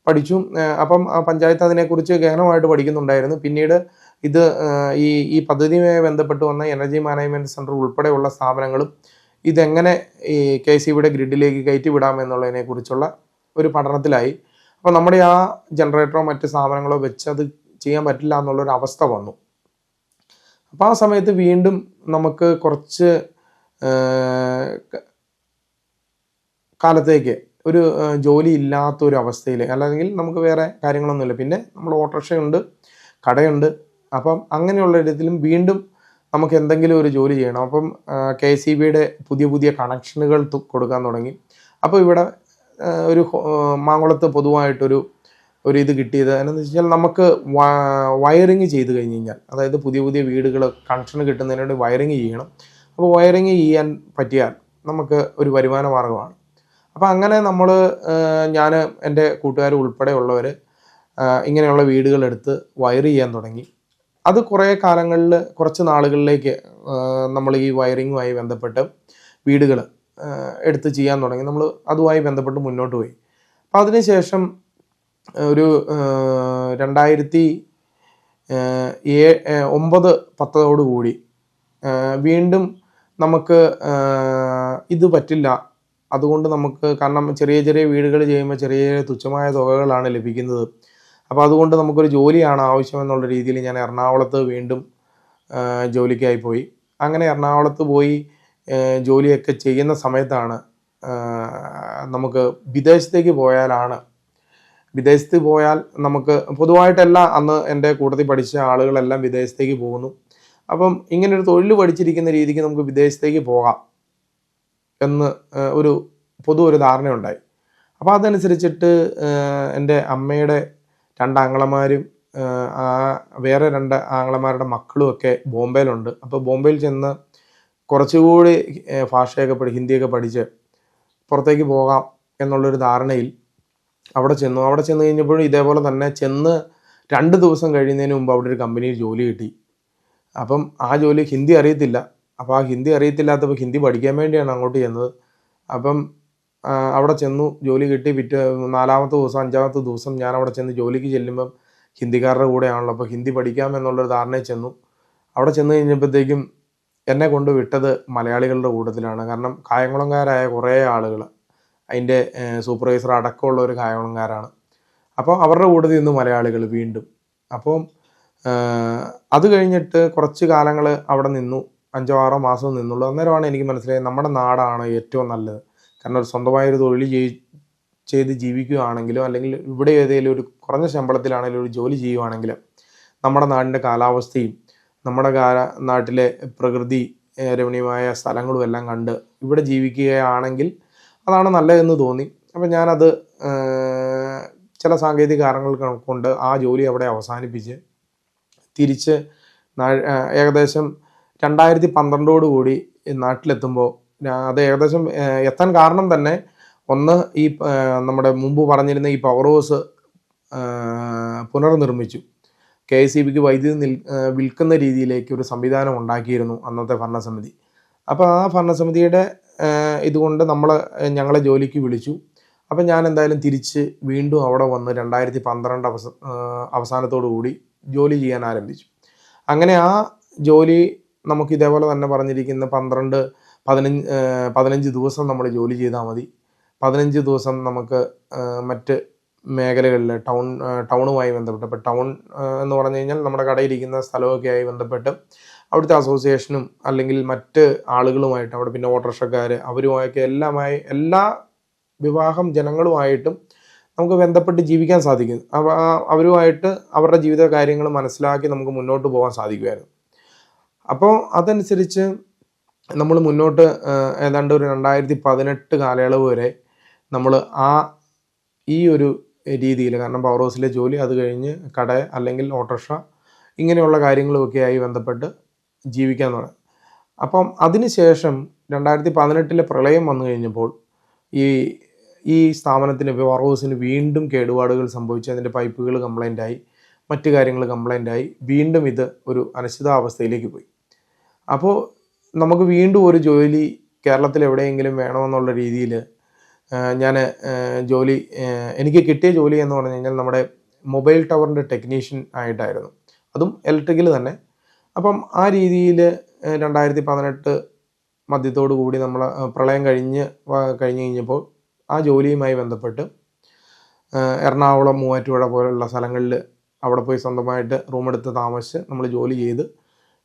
പഠിച്ചു. അപ്പം പഞ്ചായത്ത് അതിനെക്കുറിച്ച് ഗഹനമായിട്ട് പഠിക്കുന്നുണ്ടായിരുന്നു. പിന്നീട് ഈ പദ്ധതിയുമായി ബന്ധപ്പെട്ട് വന്ന എനർജി മാനേജ്മെൻറ്റ് സെൻറ്റർ ഉൾപ്പെടെയുള്ള സ്ഥാപനങ്ങളും ഇതെങ്ങനെ ഈ KSEBയുടെ ഗ്രിഡിലേക്ക് കയറ്റി വിടാമെന്നുള്ളതിനെക്കുറിച്ചുള്ള ഒരു പഠനത്തിലായി. അപ്പോൾ നമ്മുടെ ആ ജനറേറ്ററോ മറ്റ് സ്ഥാപനങ്ങളോ വെച്ച് അത് ചെയ്യാൻ പറ്റില്ല എന്നുള്ളൊരു അവസ്ഥ വന്നു. അപ്പോൾ ആ സമയത്ത് വീണ്ടും നമുക്ക് കുറച്ച് കാലത്തേക്ക് ഒരു ജോലി ഇല്ലാത്തൊരു അവസ്ഥയിൽ, അല്ലെങ്കിൽ നമുക്ക് വേറെ കാര്യങ്ങളൊന്നുമില്ല. പിന്നെ നമ്മൾ ഓട്ടോറിക്ഷയുണ്ട്, കടയുണ്ട്. അപ്പം അങ്ങനെയുള്ള ഇടത്തിലും വീണ്ടും നമുക്ക് എന്തെങ്കിലും ഒരു ജോലി ചെയ്യണം. അപ്പം KSEBയുടെ പുതിയ കണക്ഷനുകൾ കൊടുക്കാൻ തുടങ്ങി. അപ്പോൾ ഇവിടെ മാങ്കുളത്ത് പൊതുവായിട്ടൊരു ഒരു ഇത് കിട്ടിയത് എന്ന് വെച്ചാൽ നമുക്ക് വയറിങ് ചെയ്ത് കഴിഞ്ഞ് കഴിഞ്ഞാൽ, അതായത് പുതിയ പുതിയ വീടുകൾ കണക്ഷൻ കിട്ടുന്നതിന് വേണ്ടി വയറിങ് ചെയ്യണം. അപ്പോൾ വയറിങ് ചെയ്യാൻ പറ്റിയാൽ നമുക്ക് ഒരു വരുമാന മാർഗ്ഗമാണ്. അപ്പോൾ അങ്ങനെ നമ്മൾ ഞാൻ എൻ്റെ കൂട്ടുകാർ ഉൾപ്പെടെയുള്ളവർ ഇങ്ങനെയുള്ള വീടുകളെടുത്ത് വയർ ചെയ്യാൻ തുടങ്ങി. അത് കുറേ കാലങ്ങളിൽ, കുറച്ച് നാളുകളിലേക്ക് നമ്മൾ ഈ വയറിങ്ങുമായി ബന്ധപ്പെട്ട് വീടുകൾ എടുത്ത് ചെയ്യാൻ തുടങ്ങി. നമ്മൾ അതുമായി ബന്ധപ്പെട്ട് മുന്നോട്ട് പോയി. അപ്പോൾ അതിനുശേഷം ഒരു 2009-10 കൂടി വീണ്ടും നമുക്ക് ഇത് പറ്റില്ല. അതുകൊണ്ട് നമുക്ക്, കാരണം ചെറിയ ചെറിയ വീടുകൾ ചെയ്യുമ്പോൾ ചെറിയ തുച്ഛമായ തുകകളാണ് ലഭിക്കുന്നത്. അപ്പോൾ അതുകൊണ്ട് നമുക്കൊരു ജോലിയാണ് ആവശ്യമെന്നുള്ള രീതിയിൽ ഞാൻ എറണാകുളത്ത് വീണ്ടും ജോലിക്കായി പോയി. അങ്ങനെ എറണാകുളത്ത് പോയി ജോലിയൊക്കെ ചെയ്യുന്ന സമയത്താണ് നമുക്ക് വിദേശത്ത് പോയാൽ നമുക്ക് പൊതുവായിട്ടെല്ലാം, അന്ന് എൻ്റെ കൂട്ടത്തിൽ പഠിച്ച ആളുകളെല്ലാം വിദേശത്തേക്ക് പോകുന്നു. അപ്പം ഇങ്ങനൊരു തൊഴിൽ പഠിച്ചിരിക്കുന്ന രീതിക്ക് നമുക്ക് വിദേശത്തേക്ക് പോകാം എന്ന് ഒരു ഒരു ധാരണയുണ്ടായി. അപ്പോൾ അതനുസരിച്ചിട്ട് എൻ്റെ അമ്മയുടെ 2 ആങ്ങളമാരും വേറെ 2 ആങ്ങളമാരുടെ മക്കളുമൊക്കെ ബോംബെയിലുണ്ട്. അപ്പോൾ ബോംബെയിൽ ചെന്ന് കുറച്ചുകൂടി ഭാഷയൊക്കെ ഹിന്ദിയൊക്കെ പഠിച്ച് പുറത്തേക്ക് പോകാം എന്നുള്ളൊരു ധാരണയിൽ അവിടെ ചെന്നു കഴിഞ്ഞപ്പോഴും ഇതേപോലെ തന്നെ 2 ദിവസം കഴിയുന്നതിന് മുമ്പ് അവിടെ ഒരു കമ്പനിയിൽ ജോലി കിട്ടി. അപ്പം ആ ജോലി ഹിന്ദി അറിയത്തില്ല. അപ്പോൾ ആ ഹിന്ദി അറിയത്തില്ലാത്തപ്പോൾ ഹിന്ദി പഠിക്കാൻ വേണ്ടിയാണ് അങ്ങോട്ട് ചെന്നത്. അപ്പം അവിടെ ചെന്നു, ജോലി കിട്ടി. 4-ാമത്തെ ദിവസം 5-ാമത്തെ ദിവസം ഞാൻ അവിടെ ചെന്ന് ജോലിക്ക് ചെല്ലുമ്പം ഹിന്ദിക്കാരുടെ കൂടെയാണല്ലോ, അപ്പോൾ ഹിന്ദി പഠിക്കാം എന്നുള്ളൊരു ധാരണയിൽ ചെന്നു. അവിടെ ചെന്ന് കഴിഞ്ഞപ്പോഴത്തേക്കും എന്നെ കൊണ്ട് വിട്ടത് മലയാളികളുടെ കൂട്ടത്തിലാണ്. കാരണം കായംകുളംകാരായ കുറേ ആളുകൾ, അതിൻ്റെ സൂപ്പർവൈസർ അടക്കമുള്ള ഒരു കായംകുളംകാരാണ്. അപ്പോൾ അവരുടെ കൂട്ടത്തിൽ നിന്ന് മലയാളികൾ വീണ്ടും. അപ്പം അത് കഴിഞ്ഞിട്ട് കുറച്ച് കാലങ്ങൾ അവിടെ നിന്നു, 5-6 മാസം നിന്നുള്ളൂ. അന്നേരമാണ് എനിക്ക് മനസ്സിലായത് നമ്മുടെ നാടാണ് ഏറ്റവും നല്ലത്. കാരണം ഒരു സ്വന്തമായൊരു തൊഴിൽ ചെയ്ത് ജീവിക്കുകയാണെങ്കിലോ, അല്ലെങ്കിൽ ഇവിടെ ഏതെങ്കിലും ഒരു കുറഞ്ഞ ശമ്പളത്തിലാണെങ്കിലും ഒരു ജോലി ചെയ്യുകയാണെങ്കിൽ നമ്മുടെ നാടിൻ്റെ കാലാവസ്ഥയും നമ്മുടെ നാട്ടിലെ പ്രകൃതി രമണീയമായ സ്ഥലങ്ങളും എല്ലാം കണ്ട് ഇവിടെ ജീവിക്കുകയാണെങ്കിൽ അതാണ് നല്ലതെന്ന് തോന്നി. അപ്പം ഞാനത് ചില സാങ്കേതിക കാരണങ്ങൾ കൊണ്ട് ആ ജോലി അവിടെ അവസാനിപ്പിച്ച് തിരിച്ച് ഏകദേശം 2012 കൂടി നാട്ടിലെത്തുമ്പോൾ, അത് ഏകദേശം എത്താൻ കാരണം തന്നെ ഒന്ന്, ഈ നമ്മുടെ മുമ്പ് പറഞ്ഞിരുന്ന ഈ പവർ ഹൗസ് പുനർനിർമ്മിച്ചു. KSEBിക്ക് വൈദ്യുതി വിൽക്കുന്ന രീതിയിലേക്ക് ഒരു സംവിധാനം ഉണ്ടാക്കിയിരുന്നു അന്നത്തെ ഭരണസമിതി. അപ്പോൾ ആ ഭരണസമിതിയുടെ ഇതുകൊണ്ട് ഞങ്ങളെ ജോലിക്ക് വിളിച്ചു. അപ്പം ഞാൻ എന്തായാലും തിരിച്ച് വീണ്ടും അവിടെ വന്ന് 2012 അവസാനത്തോടു കൂടി ജോലി ചെയ്യാൻ ആരംഭിച്ചു. അങ്ങനെ ആ ജോലി നമുക്ക് ഇതേപോലെ തന്നെ പറഞ്ഞിരിക്കുന്ന 15 ദിവസം നമ്മൾ ജോലി ചെയ്താൽ മതി. 15 ദിവസം നമുക്ക് മറ്റ് മേഖലകളിൽ ടൗണുമായി ബന്ധപ്പെട്ട്, ഇപ്പോൾ ടൗൺ എന്ന് പറഞ്ഞു കഴിഞ്ഞാൽ നമ്മുടെ കടയിരിക്കുന്ന സ്ഥലമൊക്കെ ആയി ബന്ധപ്പെട്ട് അവിടുത്തെ അസോസിയേഷനും അല്ലെങ്കിൽ മറ്റ് ആളുകളുമായിട്ട്, അവിടെ പിന്നെ ഓട്ടോറിക്ഷക്കാർ അവരുമായൊക്കെ എല്ലാ വിഭാഗം ജനങ്ങളുമായിട്ടും നമുക്ക് ബന്ധപ്പെട്ട് ജീവിക്കാൻ സാധിക്കും. അവരുമായിട്ട് അവരുടെ ജീവിത കാര്യങ്ങൾ മനസ്സിലാക്കി നമുക്ക് മുന്നോട്ട് പോകാൻ സാധിക്കുമായിരുന്നു. അപ്പോൾ അതനുസരിച്ച് നമ്മൾ മുന്നോട്ട് ഏതാണ്ട് ഒരു 2018 കാലയളവ് വരെ നമ്മൾ ഈ ഒരു രീതിയിൽ, കാരണം പവർ ഹൗസിലെ ജോലി, അത് കഴിഞ്ഞ് കട അല്ലെങ്കിൽ ഓട്ടോറിക്ഷ ഇങ്ങനെയുള്ള കാര്യങ്ങളുമൊക്കെ ആയി ബന്ധപ്പെട്ട് ജീവിക്കാൻ തുടങ്ങി. അപ്പം അതിനുശേഷം 2018 പ്രളയം വന്നു കഴിഞ്ഞപ്പോൾ ഈ സ്ഥാപനത്തിന്, പവർ ഹൗസിന് വീണ്ടും കേടുപാടുകൾ സംഭവിച്ചു. അതിൻ്റെ പൈപ്പുകൾ കംപ്ലൈൻ്റായി, മറ്റു കാര്യങ്ങൾ കംപ്ലൈൻ്റായി, വീണ്ടും ഇത് ഒരു അനിശ്ചിതാവസ്ഥയിലേക്ക് പോയി. അപ്പോൾ നമുക്ക് വീണ്ടും ഒരു ജോലി കേരളത്തിൽ എവിടെയെങ്കിലും വേണമെന്നുള്ള രീതിയിൽ ഞാൻ എനിക്ക് കിട്ടിയ ജോലി എന്ന് പറഞ്ഞു കഴിഞ്ഞാൽ നമ്മുടെ മൊബൈൽ ടവറിൻ്റെ ടെക്നീഷ്യൻ ആയിട്ടായിരുന്നു, അതും ഇലക്ട്രിക്കൽ തന്നെ. അപ്പം ആ രീതിയിൽ 2018 മധ്യത്തോടു കൂടി നമ്മൾ പ്രളയം കഴിഞ്ഞ് കഴിഞ്ഞപ്പോൾ ആ ജോലിയുമായി ബന്ധപ്പെട്ട് എറണാകുളം, മൂവാറ്റുപുഴ പോലുള്ള സ്ഥലങ്ങളിൽ അവിടെ പോയി സ്വന്തമായിട്ട് റൂമെടുത്ത് താമസിച്ച് നമ്മൾ ജോലി ചെയ്ത്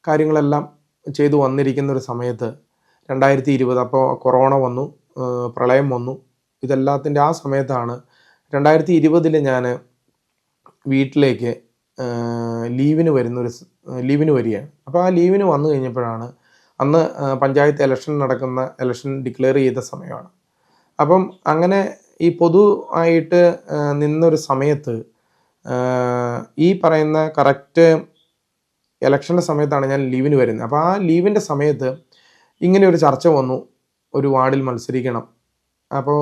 കാര്യങ്ങളെല്ലാം ചെയ്തു വന്നിരിക്കുന്ന ഒരു സമയത്ത് 2020 അപ്പോൾ കൊറോണ വന്നു, പ്രളയം വന്നു. ഇതെല്ലാത്തിൻ്റെ ആ സമയത്താണ് 2020 ഞാൻ വീട്ടിലേക്ക് ലീവിന് വരികയാണ്. അപ്പോൾ ആ ലീവിന് വന്നു കഴിഞ്ഞപ്പോഴാണ്, അന്ന് പഞ്ചായത്ത് ഇലക്ഷൻ ഡിക്ലെയർ ചെയ്ത സമയമാണ്. അപ്പം അങ്ങനെ ഈ പൊതുവായിട്ട് നിന്നൊരു സമയത്ത് ഈ പറയുന്ന കറക്റ്റ് ഇലക്ഷൻ്റെ സമയത്താണ് ഞാൻ ലീവിന് വരുന്നത്. അപ്പോൾ ആ ലീവിൻ്റെ സമയത്ത് ഇങ്ങനെ ഒരു ചർച്ച വന്നു, ഒരു വാർഡിൽ മത്സരിക്കണം. അപ്പോൾ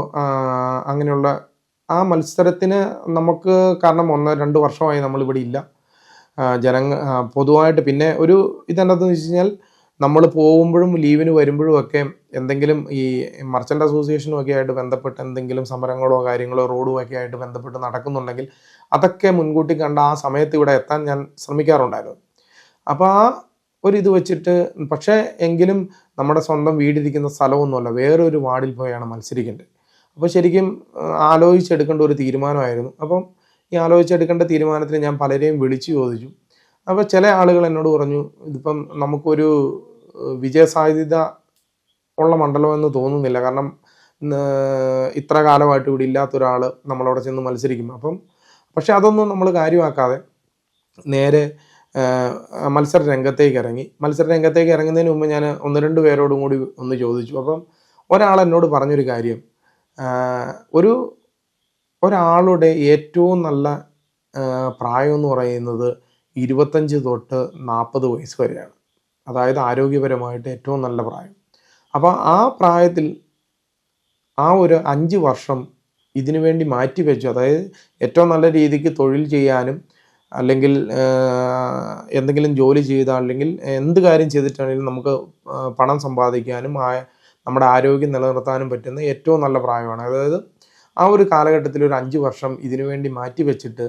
അങ്ങനെയുള്ള ആ മത്സരത്തിന് നമുക്ക്, കാരണം 1-2 വർഷമായി നമ്മളിവിടെ ഇല്ല, പൊതുവായിട്ട് പിന്നെ ഒരു ഇതെന്താണെന്ന് വെച്ച് കഴിഞ്ഞാൽ നമ്മൾ പോകുമ്പോഴും ലീവിന് വരുമ്പോഴും ഒക്കെ എന്തെങ്കിലും ഈ മർച്ചൻ്റ് അസോസിയേഷനും ഒക്കെ ആയിട്ട് ബന്ധപ്പെട്ട് എന്തെങ്കിലും സമരങ്ങളോ കാര്യങ്ങളോ റോഡും ഒക്കെ ആയിട്ട് ബന്ധപ്പെട്ട് നടക്കുന്നുണ്ടെങ്കിൽ അതൊക്കെ മുൻകൂട്ടി കണ്ട ആ സമയത്ത് ഇവിടെ എത്താൻ ഞാൻ ശ്രമിക്കാറുണ്ടായിരുന്നു. അപ്പോൾ ആ ഒരു ഇത് വെച്ചിട്ട്, പക്ഷേ എങ്കിലും നമ്മുടെ സ്വന്തം വീടിരിക്കുന്ന സ്ഥലമൊന്നുമല്ല, വേറൊരു വാർഡിൽ പോയാണ് മത്സരിക്കേണ്ടത്. അപ്പോൾ ശരിക്കും ആലോചിച്ചെടുക്കേണ്ട ഒരു തീരുമാനമായിരുന്നു. അപ്പം ഈ ആലോചിച്ചെടുക്കേണ്ട തീരുമാനത്തിന് ഞാൻ പലരെയും വിളിച്ചു ചോദിച്ചു. അപ്പോൾ ചില ആളുകൾ എന്നോട് പറഞ്ഞു, ഇതിപ്പം നമുക്കൊരു വിജയസാധ്യത ഉള്ള മണ്ഡലമെന്ന് തോന്നുന്നില്ല, കാരണം ഇത്ര കാലമായിട്ട് ഇവിടെ ഇല്ലാത്തൊരാൾ നമ്മളവിടെ ചെന്ന് മത്സരിക്കും. പക്ഷെ അതൊന്നും നമ്മൾ കാര്യമാക്കാതെ നേരെ മത്സര രംഗത്തേക്ക് ഇറങ്ങി. മത്സര രംഗത്തേക്ക് ഇറങ്ങുന്നതിന് മുമ്പ് ഞാൻ 1-2 പേരോടും കൂടി ഒന്ന് ചോദിച്ചു. അപ്പം ഒരാൾ എന്നോട് പറഞ്ഞൊരു കാര്യം, ഒരാളുടെ ഏറ്റവും നല്ല പ്രായം എന്ന് പറയുന്നത് 25 തൊട്ട് 40 വയസ്സ് വരെയാണ്. അതായത് ആരോഗ്യപരമായിട്ട് ഏറ്റവും നല്ല പ്രായം. അപ്പോൾ ആ പ്രായത്തിൽ ആ ഒരു 5 വർഷം ഇതിനു വേണ്ടി മാറ്റിവെച്ചു. അതായത് ഏറ്റവും നല്ല രീതിക്ക് തൊഴിൽ ചെയ്യാനും, അല്ലെങ്കിൽ എന്തെങ്കിലും ജോലി ചെയ്താൽ, അല്ലെങ്കിൽ എന്ത് കാര്യം ചെയ്തിട്ടാണെങ്കിലും നമുക്ക് പണം സമ്പാദിക്കാനും നമ്മുടെ ആരോഗ്യം നിലനിർത്താനും പറ്റുന്ന ഏറ്റവും നല്ല പ്രായമാണ്. അതായത് ആ ഒരു കാലഘട്ടത്തിൽ ഒരു 5 വർഷം ഇതിനു വേണ്ടി മാറ്റി വെച്ചിട്ട്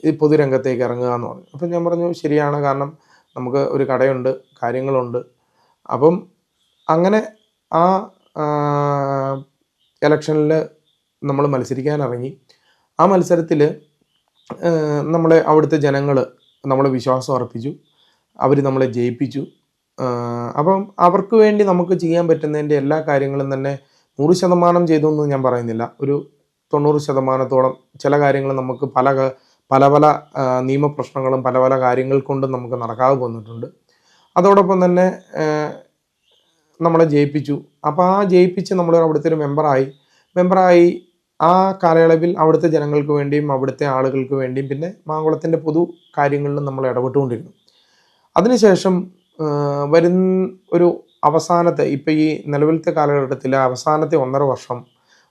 ഈ പൊതുരംഗത്തേക്ക് ഇറങ്ങുക എന്ന് പറഞ്ഞു. അപ്പം ഞാൻ പറഞ്ഞു ശരിയാണ്, കാരണം നമുക്ക് ഒരു കടയുണ്ട്, കാര്യങ്ങളുണ്ട്. അപ്പം അങ്ങനെ ആ ഇലക്ഷനിൽ നമ്മൾ മത്സരിക്കാനിറങ്ങി. ആ മത്സരത്തിൽ നമ്മളെ അവിടുത്തെ ജനങ്ങൾ നമ്മളെ വിശ്വാസം അർപ്പിച്ചു, അവർ നമ്മളെ ജയിപ്പിച്ചു. അപ്പം അവർക്ക് വേണ്ടി നമുക്ക് ചെയ്യാൻ പറ്റുന്നതിൻ്റെ എല്ലാ കാര്യങ്ങളും തന്നെ 100% ചെയ്തു എന്ന് ഞാൻ പറയുന്നില്ല, ഒരു 90%-ഓളം ചില കാര്യങ്ങൾ നമുക്ക് പല നിയമപ്രശ്നങ്ങളും പല കാര്യങ്ങൾ കൊണ്ടും നമുക്ക് നടക്കാതെ പോന്നിട്ടുണ്ട്. അതോടൊപ്പം തന്നെ നമ്മളെ ജയിപ്പിച്ചു. അപ്പോൾ ആ ജയിപ്പിച്ച് നമ്മൾ അവിടുത്തെ ഒരു മെമ്പറായി ആ കാലയളവിൽ അവിടുത്തെ ജനങ്ങൾക്ക് വേണ്ടിയും അവിടുത്തെ ആളുകൾക്ക് വേണ്ടിയും പിന്നെ മാങ്കുളത്തിൻ്റെ പൊതു കാര്യങ്ങളിലും നമ്മൾ ഇടപെട്ടുകൊണ്ടിരുന്നു. അതിനുശേഷം ഒരു അവസാനത്തെ, ഇപ്പോൾ ഈ നിലവിലത്തെ കാലഘട്ടത്തിൽ അവസാനത്തെ 1.5 വർഷം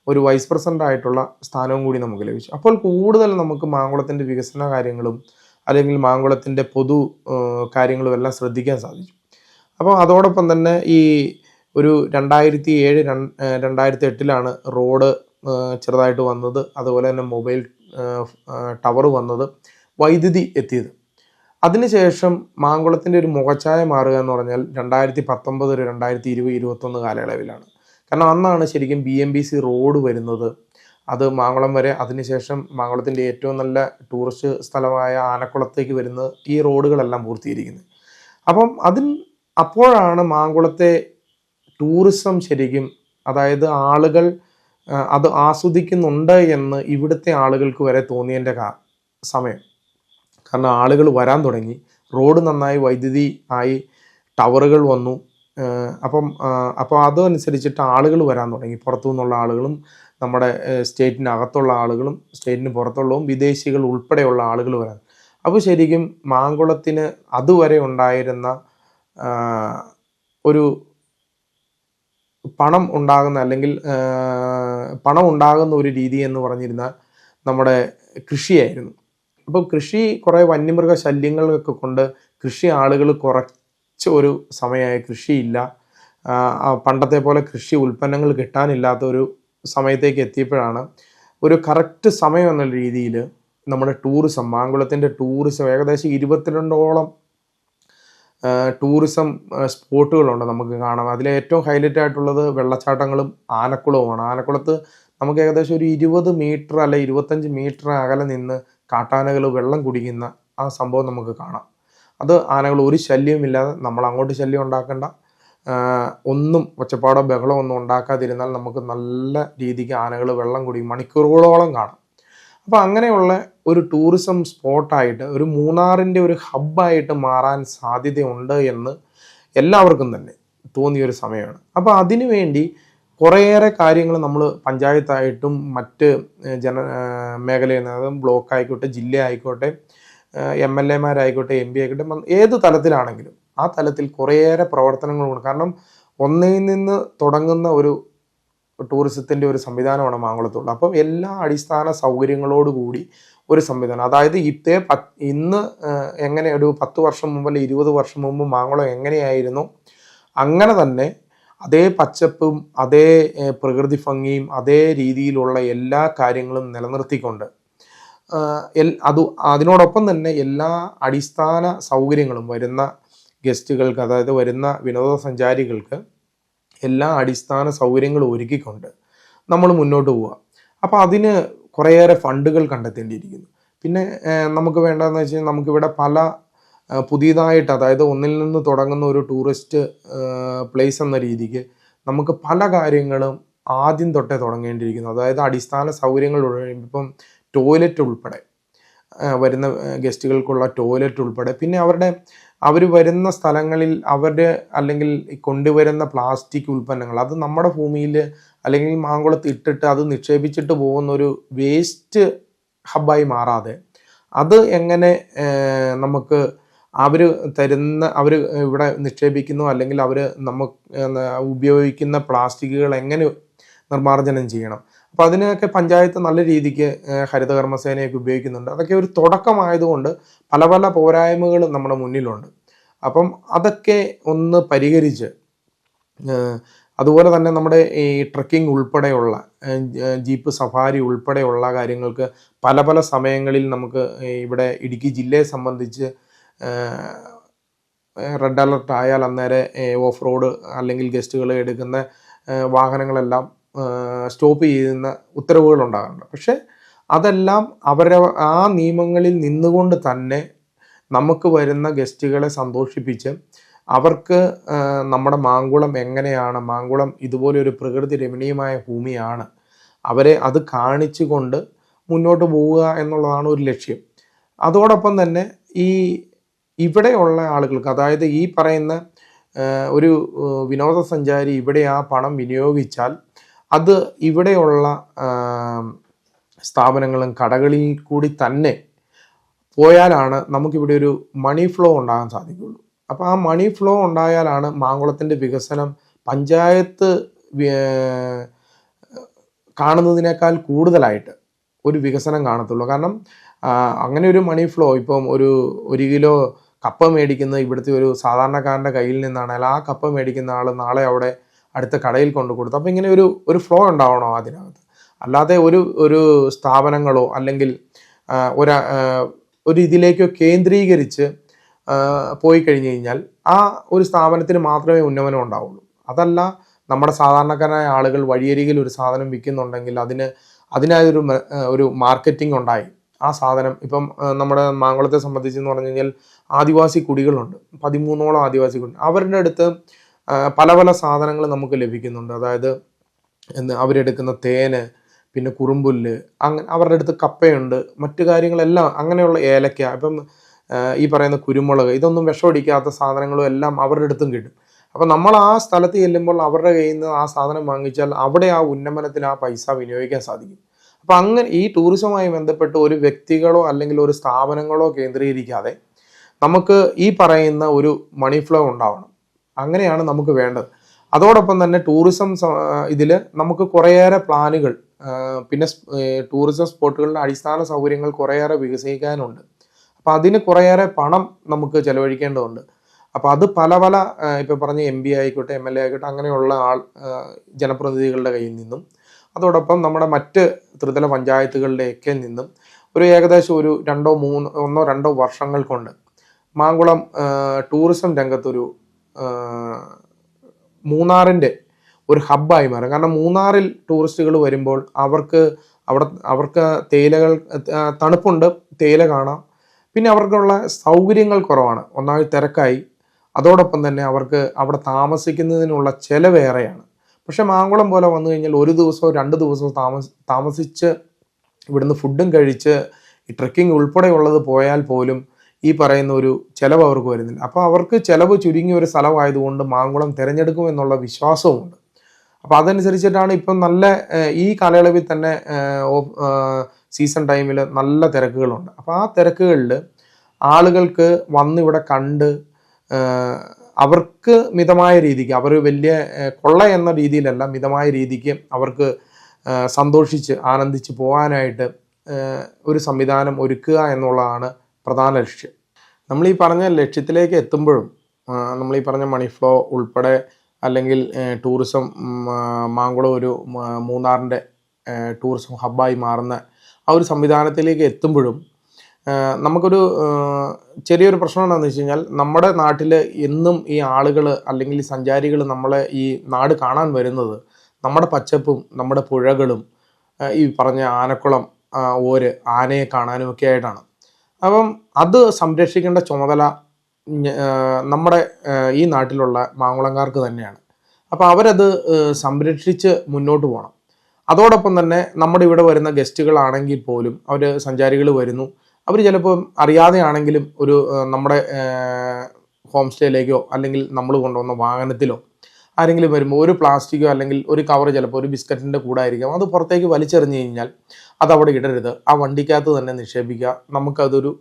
ഒരു വൈസ് പ്രസിഡൻ്റ് ആയിട്ടുള്ള സ്ഥാനവും കൂടി നമുക്ക് ലഭിച്ചു. അപ്പോൾ കൂടുതൽ നമുക്ക് മാങ്കുളത്തിൻ്റെ വികസന കാര്യങ്ങളും അല്ലെങ്കിൽ മാങ്കുളത്തിൻ്റെ പൊതു കാര്യങ്ങളും എല്ലാം ശ്രദ്ധിക്കാൻ സാധിച്ചു. അപ്പോൾ അതോടൊപ്പം തന്നെ ഈ ഒരു 2007-2008 റോഡ് ചെറുതായിട്ട് വന്നത്, അതുപോലെ തന്നെ മൊബൈൽ ടവർ വന്നത്, വൈദ്യുതി എത്തിയത്. അതിനുശേഷം മാങ്കുളത്തിൻ്റെ ഒരു മുഖച്ഛായ മാറുക എന്ന് പറഞ്ഞാൽ 2019-2020-2021 കാലയളവിലാണ്. കാരണം അന്നാണ് ശരിക്കും BMBC റോഡ് വരുന്നത്. അത് മാങ്കുളം വരെ, അതിനുശേഷം മാങ്കുളത്തിൻ്റെ ഏറ്റവും നല്ല ടൂറിസ്റ്റ് സ്ഥലമായ ആനക്കുളത്തേക്ക് വരുന്നത്, ഈ റോഡുകളെല്ലാം പൂർത്തീകരിക്കുന്നത്. അപ്പം അപ്പോഴാണ് മാങ്കുളത്തെ ടൂറിസം ശരിക്കും, അതായത് ആളുകൾ അത് ആസ്വദിക്കുന്നുണ്ട് എന്ന് ഇവിടുത്തെ ആളുകൾക്ക് വരെ തോന്നിയതിൻ്റെ സമയം. കാരണം ആളുകൾ വരാൻ തുടങ്ങി, റോഡ് നന്നായി, വൈദ്യുതി ആയി, ടവറുകൾ വന്നു. അപ്പോൾ അതനുസരിച്ചിട്ട് ആളുകൾ വരാൻ തുടങ്ങി. പുറത്തു നിന്നുള്ള ആളുകളും നമ്മുടെ സ്റ്റേറ്റിനകത്തുള്ള ആളുകളും സ്റ്റേറ്റിന് പുറത്തുള്ളതും വിദേശികൾ ഉൾപ്പെടെയുള്ള ആളുകൾ വരാൻ. അപ്പോൾ ശരിക്കും മാങ്കുളത്തിന് അതുവരെ ഉണ്ടായിരുന്ന ഒരു പണം ഉണ്ടാകുന്ന ഒരു രീതി എന്ന് പറഞ്ഞിരുന്നാൽ നമ്മുടെ കൃഷിയായിരുന്നു. അപ്പോൾ കൃഷി, കുറേ വന്യമൃഗ ശല്യങ്ങളൊക്കെ കൊണ്ട് കൃഷി ആളുകൾ കുറച്ച് ഒരു സമയമായി കൃഷിയില്ല. പണ്ടത്തെ പോലെ കൃഷി ഉൽപ്പന്നങ്ങൾ കിട്ടാനില്ലാത്ത ഒരു സമയത്തേക്ക് എത്തിയപ്പോഴാണ് ഒരു കറക്റ്റ് സമയം എന്നുള്ള രീതിയിൽ നമ്മുടെ ടൂറിസം, മാങ്കുളത്തിൻ്റെ ടൂറിസം, ഏകദേശം 22ഓളം ടൂറിസം സ്പോട്ടുകളുണ്ട് നമുക്ക് കാണാം. അതിലെ ഏറ്റവും ഹൈലൈറ്റ് ആയിട്ടുള്ളത് വെള്ളച്ചാട്ടങ്ങളും ആനക്കുളവുമാണ്. ആനക്കുളത്ത് നമുക്ക് ഏകദേശം ഒരു 20 മീറ്റർ അല്ലെ 25 മീറ്റർ അകലെ നിന്ന് കാട്ടാനകൾ വെള്ളം കുടിക്കുന്ന ആ സംഭവം നമുക്ക് കാണാം. അത് ആനകൾ ഒരു ശല്യവുമില്ലാതെ, നമ്മൾ അങ്ങോട്ട് ശല്യം ഉണ്ടാക്കേണ്ട, ഒന്നും ഒച്ചപ്പാടോ ബഹളോ ഒന്നും ഉണ്ടാക്കാതിരുന്നാൽ നമുക്ക് നല്ല രീതിക്ക് ആനകൾ വെള്ളം കുടിക്കും, മണിക്കൂറുകളോളം കാണാം. അപ്പോൾ അങ്ങനെയുള്ള ഒരു ടൂറിസം സ്പോട്ടായിട്ട്, ഒരു മൂന്നാറിൻ്റെ ഒരു ഹബ്ബായിട്ട് മാറാൻ സാധ്യതയുണ്ട് എന്ന് എല്ലാവർക്കും തന്നെ തോന്നിയൊരു സമയമാണ്. അപ്പോൾ അതിനുവേണ്ടി കുറേയേറെ കാര്യങ്ങൾ നമ്മൾ പഞ്ചായത്തായിട്ടും മറ്റ് മേഖലയിൽ നിന്ന് ബ്ലോക്ക് ആയിക്കോട്ടെ, ജില്ല ആയിക്കോട്ടെ, MLA മാരായിക്കോട്ടെ, MP ആയിക്കോട്ടെ, ഏത് തലത്തിലാണെങ്കിലും ആ തലത്തിൽ കുറേയേറെ പ്രവർത്തനങ്ങളുണ്ട്. കാരണം ഒന്നിൽ നിന്ന് തുടങ്ങുന്ന ഒരു ടൂറിസത്തിൻ്റെ ഒരു സംവിധാനമാണ് മാങ്കുളത്തുള്ളത്. അപ്പം എല്ലാ അടിസ്ഥാന സൗകര്യങ്ങളോട് കൂടി ഒരു സംവിധാനം, അതായത് ഇന്ന് എങ്ങനെ ഒരു 10 വർഷം മുമ്പ് അല്ലെങ്കിൽ 20 വർഷം മുമ്പ് മാങ്കുളം എങ്ങനെയായിരുന്നു, അങ്ങനെ തന്നെ അതേ പച്ചപ്പും അതേ പ്രകൃതി ഭംഗിയും അതേ രീതിയിലുള്ള എല്ലാ കാര്യങ്ങളും നിലനിർത്തിക്കൊണ്ട് അതിനോടൊപ്പം തന്നെ എല്ലാ അടിസ്ഥാന സൗകര്യങ്ങളും വരുന്ന ഗസ്റ്റുകൾക്ക്, അതായത് വരുന്ന വിനോദസഞ്ചാരികൾക്ക് എല്ലാ അടിസ്ഥാന സൗകര്യങ്ങളും ഒരുക്കിക്കൊണ്ട് നമ്മൾ മുന്നോട്ട് പോവുക. അപ്പോൾ അതിന് കുറേയേറെ ഫണ്ടുകൾ കണ്ടെത്തേണ്ടിയിരിക്കുന്നു. പിന്നെ നമുക്ക് വേണ്ടതെന്ന് വെച്ച് കഴിഞ്ഞാൽ നമുക്കിവിടെ പല പുതിയതായിട്ട്, അതായത് ഒന്നിൽ നിന്ന് തുടങ്ങുന്ന ഒരു ടൂറിസ്റ്റ് പ്ലേസ് എന്ന രീതിക്ക് നമുക്ക് പല കാര്യങ്ങളും ആദ്യം തൊട്ടേ തുടങ്ങേണ്ടിയിരിക്കുന്നു. അതായത് അടിസ്ഥാന സൗകര്യങ്ങൾ ഇപ്പം ടോയ്ലറ്റ് ഉൾപ്പെടെ, വരുന്ന ഗസ്റ്റുകൾക്കുള്ള ടോയ്ലറ്റ് ഉൾപ്പെടെ, പിന്നെ അവർ വരുന്ന സ്ഥലങ്ങളിൽ അല്ലെങ്കിൽ കൊണ്ടുവരുന്ന പ്ലാസ്റ്റിക് ഉൽപ്പന്നങ്ങൾ അത് നമ്മുടെ ഭൂമിയിൽ അല്ലെങ്കിൽ മാങ്കുളത്ത് ഇട്ടിട്ട് അത് നിക്ഷേപിച്ചിട്ട് പോകുന്ന ഒരു വേസ്റ്റ് ഹബ്ബായി മാറാതെ അത് എങ്ങനെ നമുക്ക് അവർ ഇവിടെ നിക്ഷേപിക്കുന്നു, അല്ലെങ്കിൽ അവർ നമുക്ക് ഉപയോഗിക്കുന്ന പ്ലാസ്റ്റിക്കുകൾ എങ്ങനെ നിർമ്മാർജ്ജനം ചെയ്യണം. അപ്പോൾ അതിനൊക്കെ പഞ്ചായത്ത് നല്ല രീതിക്ക് ഹരിതകർമ്മസേനയൊക്കെ ഉപയോഗിക്കുന്നുണ്ട്. അതൊക്കെ ഒരു തുടക്കമായതുകൊണ്ട് പല പല പോരായ്മകളും നമ്മുടെ മുന്നിലുണ്ട്. അപ്പം അതൊക്കെ ഒന്ന് പരിഹരിച്ച്, അതുപോലെ തന്നെ നമ്മുടെ ഈ ട്രക്കിംഗ് ഉൾപ്പെടെയുള്ള ജീപ്പ് സഫാരി ഉൾപ്പെടെയുള്ള കാര്യങ്ങൾക്ക് പല പല സമയങ്ങളിൽ നമുക്ക് ഇവിടെ ഇടുക്കി ജില്ലയെ സംബന്ധിച്ച് റെഡ് അലർട്ട് ആയാൽ അന്നേരം ഓഫ് റോഡ് അല്ലെങ്കിൽ ഗസ്റ്റുകൾ എടുക്കുന്ന വാഹനങ്ങളെല്ലാം സ്റ്റോപ്പ് ചെയ്യുന്ന ഉത്തരവുകൾ ഉണ്ടാകാറുണ്ട്. പക്ഷെ അതെല്ലാം ആ നിയമങ്ങളിൽ നിന്നുകൊണ്ട് തന്നെ നമുക്ക് വരുന്ന ഗസ്റ്റുകളെ സന്തോഷിപ്പിച്ച് അവർക്ക് നമ്മുടെ മാങ്കുളം എങ്ങനെയാണ്, മാങ്കുളം ഇതുപോലെ ഒരു പ്രകൃതി രമണീയമായ ഭൂമിയാണ്, അവരെ അത് കാണിച്ചുകൊണ്ട് മുന്നോട്ട് പോവുക എന്നുള്ളതാണ് ഒരു ലക്ഷ്യം. അതോടൊപ്പം തന്നെ ഇവിടെയുള്ള ആളുകൾക്ക്, അതായത് ഈ പറയുന്ന ഒരു വിനോദസഞ്ചാരി ഇവിടെ ആ പണം വിനിയോഗിച്ചാൽ അത് ഇവിടെയുള്ള സ്ഥാപനങ്ങളും കടകളിൽ കൂടി തന്നെ പോയാലാണ് നമുക്കിവിടെ ഒരു മണി ഫ്ലോ ഉണ്ടാകാൻ സാധിക്കുകയുള്ളൂ. അപ്പോൾ ആ മണി ഫ്ലോ ഉണ്ടായാലാണ് മാങ്കുളത്തിൻ്റെ വികസനം പഞ്ചായത്ത് കാണുന്നതിനേക്കാൾ കൂടുതലായിട്ട് ഒരു വികസനം കാണത്തുള്ളൂ. കാരണം അങ്ങനെ ഒരു മണി ഫ്ലോ, ഇപ്പം ഒരു കിലോ കപ്പ മേടിക്കുന്ന ഇവിടുത്തെ ഒരു സാധാരണക്കാരൻ്റെ കയ്യിൽ നിന്നാണെങ്കിൽ ആ കപ്പ മേടിക്കുന്ന ആൾ നാളെ അവിടെ അടുത്ത കടയിൽ കൊണ്ടു കൊടുത്തു. അപ്പോൾ ഇങ്ങനെ ഒരു ഫ്ലോ ഉണ്ടാവണോ അതിനകത്ത്. അല്ലാതെ ഒരു സ്ഥാപനങ്ങളോ അല്ലെങ്കിൽ ഒരു ഇതിലേക്കോ കേന്ദ്രീകരിച്ച് പോയി കഴിഞ്ഞു കഴിഞ്ഞാൽ ആ ഒരു സ്ഥാപനത്തിന് മാത്രമേ ഉന്നമനം ഉണ്ടാവുള്ളൂ. അതല്ല, നമ്മുടെ സാധാരണക്കാരായ ആളുകൾ വഴിയരികിൽ ഒരു സാധനം വിൽക്കുന്നുണ്ടെങ്കിൽ അതിനായൊരു മാർക്കറ്റിംഗ് ഉണ്ടായി ആ സാധനം. ഇപ്പം നമ്മുടെ മാങ്കുളത്തെ സംബന്ധിച്ചെന്ന് പറഞ്ഞു കഴിഞ്ഞാൽ ആദിവാസി കുടികളുണ്ട്, 13ഓളം ആദിവാസി കുടി. അവരുടെ അടുത്ത് പല പല സാധനങ്ങൾ നമുക്ക് ലഭിക്കുന്നുണ്ട്. അതായത് അവരെടുക്കുന്ന തേന്, പിന്നെ കുറുമ്പുല്ല്, അങ്ങനെ അവരുടെ അടുത്ത് കപ്പയുണ്ട്, മറ്റു കാര്യങ്ങളെല്ലാം, അങ്ങനെയുള്ള ഏലക്ക, ഇപ്പം ഈ പറയുന്ന കുരുമുളക്, ഇതൊന്നും വിഷമടിക്കാത്ത സാധനങ്ങളും എല്ലാം അവരുടെ അടുത്തും കിട്ടും. അപ്പം നമ്മൾ ആ സ്ഥലത്ത് ചെല്ലുമ്പോൾ അവരുടെ കയ്യിൽ നിന്ന് ആ സാധനം വാങ്ങിച്ചാൽ അവിടെ ആ ഉന്നമനത്തിന് ആ പൈസ വിനിയോഗിക്കാൻ സാധിക്കും. അപ്പം അങ്ങനെ ഈ ടൂറിസവുമായി ബന്ധപ്പെട്ട് ഒരു വ്യക്തികളോ അല്ലെങ്കിൽ ഒരു സ്ഥാപനങ്ങളോ കേന്ദ്രീകരിക്കാതെ നമുക്ക് ഈ പറയുന്ന ഒരു മണി ഫ്ലോ ഉണ്ടാവണം. അങ്ങനെയാണ് നമുക്ക് വേണ്ടത്. അതോടൊപ്പം തന്നെ ടൂറിസം ഇതിൽ നമുക്ക് കുറേയേറെ പ്ലാനുകൾ, പിന്നെ ടൂറിസം സ്പോട്ടുകളുടെ അടിസ്ഥാന സൗകര്യങ്ങൾ കുറേയേറെ വികസിക്കാനുണ്ട്. അപ്പം അതിന് കുറേയേറെ പണം നമുക്ക് ചെലവഴിക്കേണ്ടതുണ്ട്. അപ്പോൾ അത് പല ഇപ്പോൾ പറഞ്ഞ MP ആയിക്കോട്ടെ, MLA ആയിക്കോട്ടെ, അങ്ങനെയുള്ള ജനപ്രതിനിധികളുടെ കയ്യിൽ നിന്നും, അതോടൊപ്പം നമ്മുടെ മറ്റ് ത്രിതല പഞ്ചായത്തുകളുടെയൊക്കെ നിന്നും ഏകദേശം ഒരു 1-2 വർഷങ്ങൾ കൊണ്ട് മാങ്കുളം ടൂറിസം രംഗത്തൊരു മൂന്നാറിൻ്റെ ഒരു ഹബ്ബായി മാറും. കാരണം മൂന്നാറിൽ ടൂറിസ്റ്റുകൾ വരുമ്പോൾ അവർക്ക് തേയിലകൾ, തണുപ്പുണ്ട്, തേയില കാണാം, പിന്നെ അവർക്കുള്ള സൗകര്യങ്ങൾ കുറവാണ്, ഒന്നാമത് തിരക്കായി, അതോടൊപ്പം തന്നെ അവർക്ക് അവിടെ താമസിക്കുന്നതിനുള്ള ചിലവേറെയാണ്. പക്ഷെ മാങ്കുളം പോലെ വന്നു കഴിഞ്ഞാൽ 1 ദിവസമോ 2 ദിവസമോ താമസിച്ച് ഇവിടുന്ന് ഫുഡും കഴിച്ച് ഈ ട്രെക്കിംഗ് ഉൾപ്പെടെയുള്ളത് പോയാൽ പോലും ഈ പറയുന്ന ഒരു ചിലവ് അവർക്ക് വരുന്നില്ല. അപ്പോൾ അവർക്ക് ചിലവ് ചുരുങ്ങിയ ഒരു സ്ഥലമായതുകൊണ്ട് മാങ്കുളം തിരഞ്ഞെടുക്കുമെന്നുള്ള വിശ്വാസവുമുണ്ട്. അപ്പോൾ അതനുസരിച്ചിട്ടാണ് ഇപ്പം നല്ല ഈ കാലയളവിൽ തന്നെ സീസൺ ടൈമിൽ നല്ല തിരക്കുകളുണ്ട്. അപ്പോൾ ആ തിരക്കുകളിൽ ആളുകൾക്ക് വന്ന് ഇവിടെ കണ്ട് അവർക്ക് മിതമായ രീതിക്ക്, അവർ വലിയ കൊള്ള എന്ന രീതിയിലല്ല, മിതമായ രീതിക്ക് അവർക്ക് സന്തോഷിച്ച് ആനന്ദിച്ച് പോകാനായിട്ട് ഒരു സംവിധാനം ഒരുക്കുക എന്നുള്ളതാണ് പ്രധാന ലക്ഷ്യം. നമ്മൾ ഈ പറഞ്ഞ ലക്ഷ്യത്തിലേക്ക് എത്തുമ്പോഴും നമ്മൾ ഈ പറഞ്ഞ മണി ഫ്ലോ ഉൾപ്പെടെ അല്ലെങ്കിൽ ടൂറിസം മാങ്കുളം ഒരു മൂന്നാറിൻ്റെ ടൂറിസം ഹബ്ബായി മാറുന്ന ആ ഒരു സംവിധാനത്തിലേക്ക് എത്തുമ്പോഴും നമുക്കൊരു ചെറിയൊരു പ്രശ്നം എന്താണെന്ന് വെച്ച് കഴിഞ്ഞാൽ, നമ്മുടെ നാട്ടിൽ എന്നും ഈ ആളുകൾ അല്ലെങ്കിൽ സഞ്ചാരികൾ നമ്മളെ ഈ നാട് കാണാൻ വരുന്നത് നമ്മുടെ പച്ചപ്പും നമ്മുടെ പുഴകളും ഈ പറഞ്ഞ ആനക്കുളം, ഓര്, ആനയെ കാണാനും ഒക്കെ ആയിട്ടാണ്. അപ്പം അത് സംരക്ഷിക്കേണ്ട ചുമതല നമ്മുടെ ഈ നാട്ടിലുള്ള മാങ്കുളംകാർക്ക് തന്നെയാണ്. അപ്പോൾ അവരത് സംരക്ഷിച്ച് മുന്നോട്ട് പോകണം. അതോടൊപ്പം തന്നെ നമ്മുടെ ഇവിടെ വരുന്ന ഗസ്റ്റുകളാണെങ്കിൽ പോലും, അവർ സഞ്ചാരികൾ വരുന്നു, അവർ ചിലപ്പോൾ അറിയാതെയാണെങ്കിലും ഒരു നമ്മുടെ ഹോം സ്റ്റേയിലേക്കോ അല്ലെങ്കിൽ നമ്മൾ കൊണ്ടുവന്ന വാഹനത്തിലോ ആരെങ്കിലും വരുമ്പോൾ ഒരു പ്ലാസ്റ്റിക്കോ അല്ലെങ്കിൽ ഒരു കവർ, ചിലപ്പോൾ ഒരു ബിസ്ക്കറ്റിൻ്റെ കൂടെ ആയിരിക്കാം, അത് പുറത്തേക്ക് വലിച്ചെറിഞ്ഞ് കഴിഞ്ഞാൽ അതവിടെ ഇടരുത്, ആ വണ്ടിക്കകത്ത് തന്നെ നിക്ഷേപിക്കുക, നമുക്കതൊരു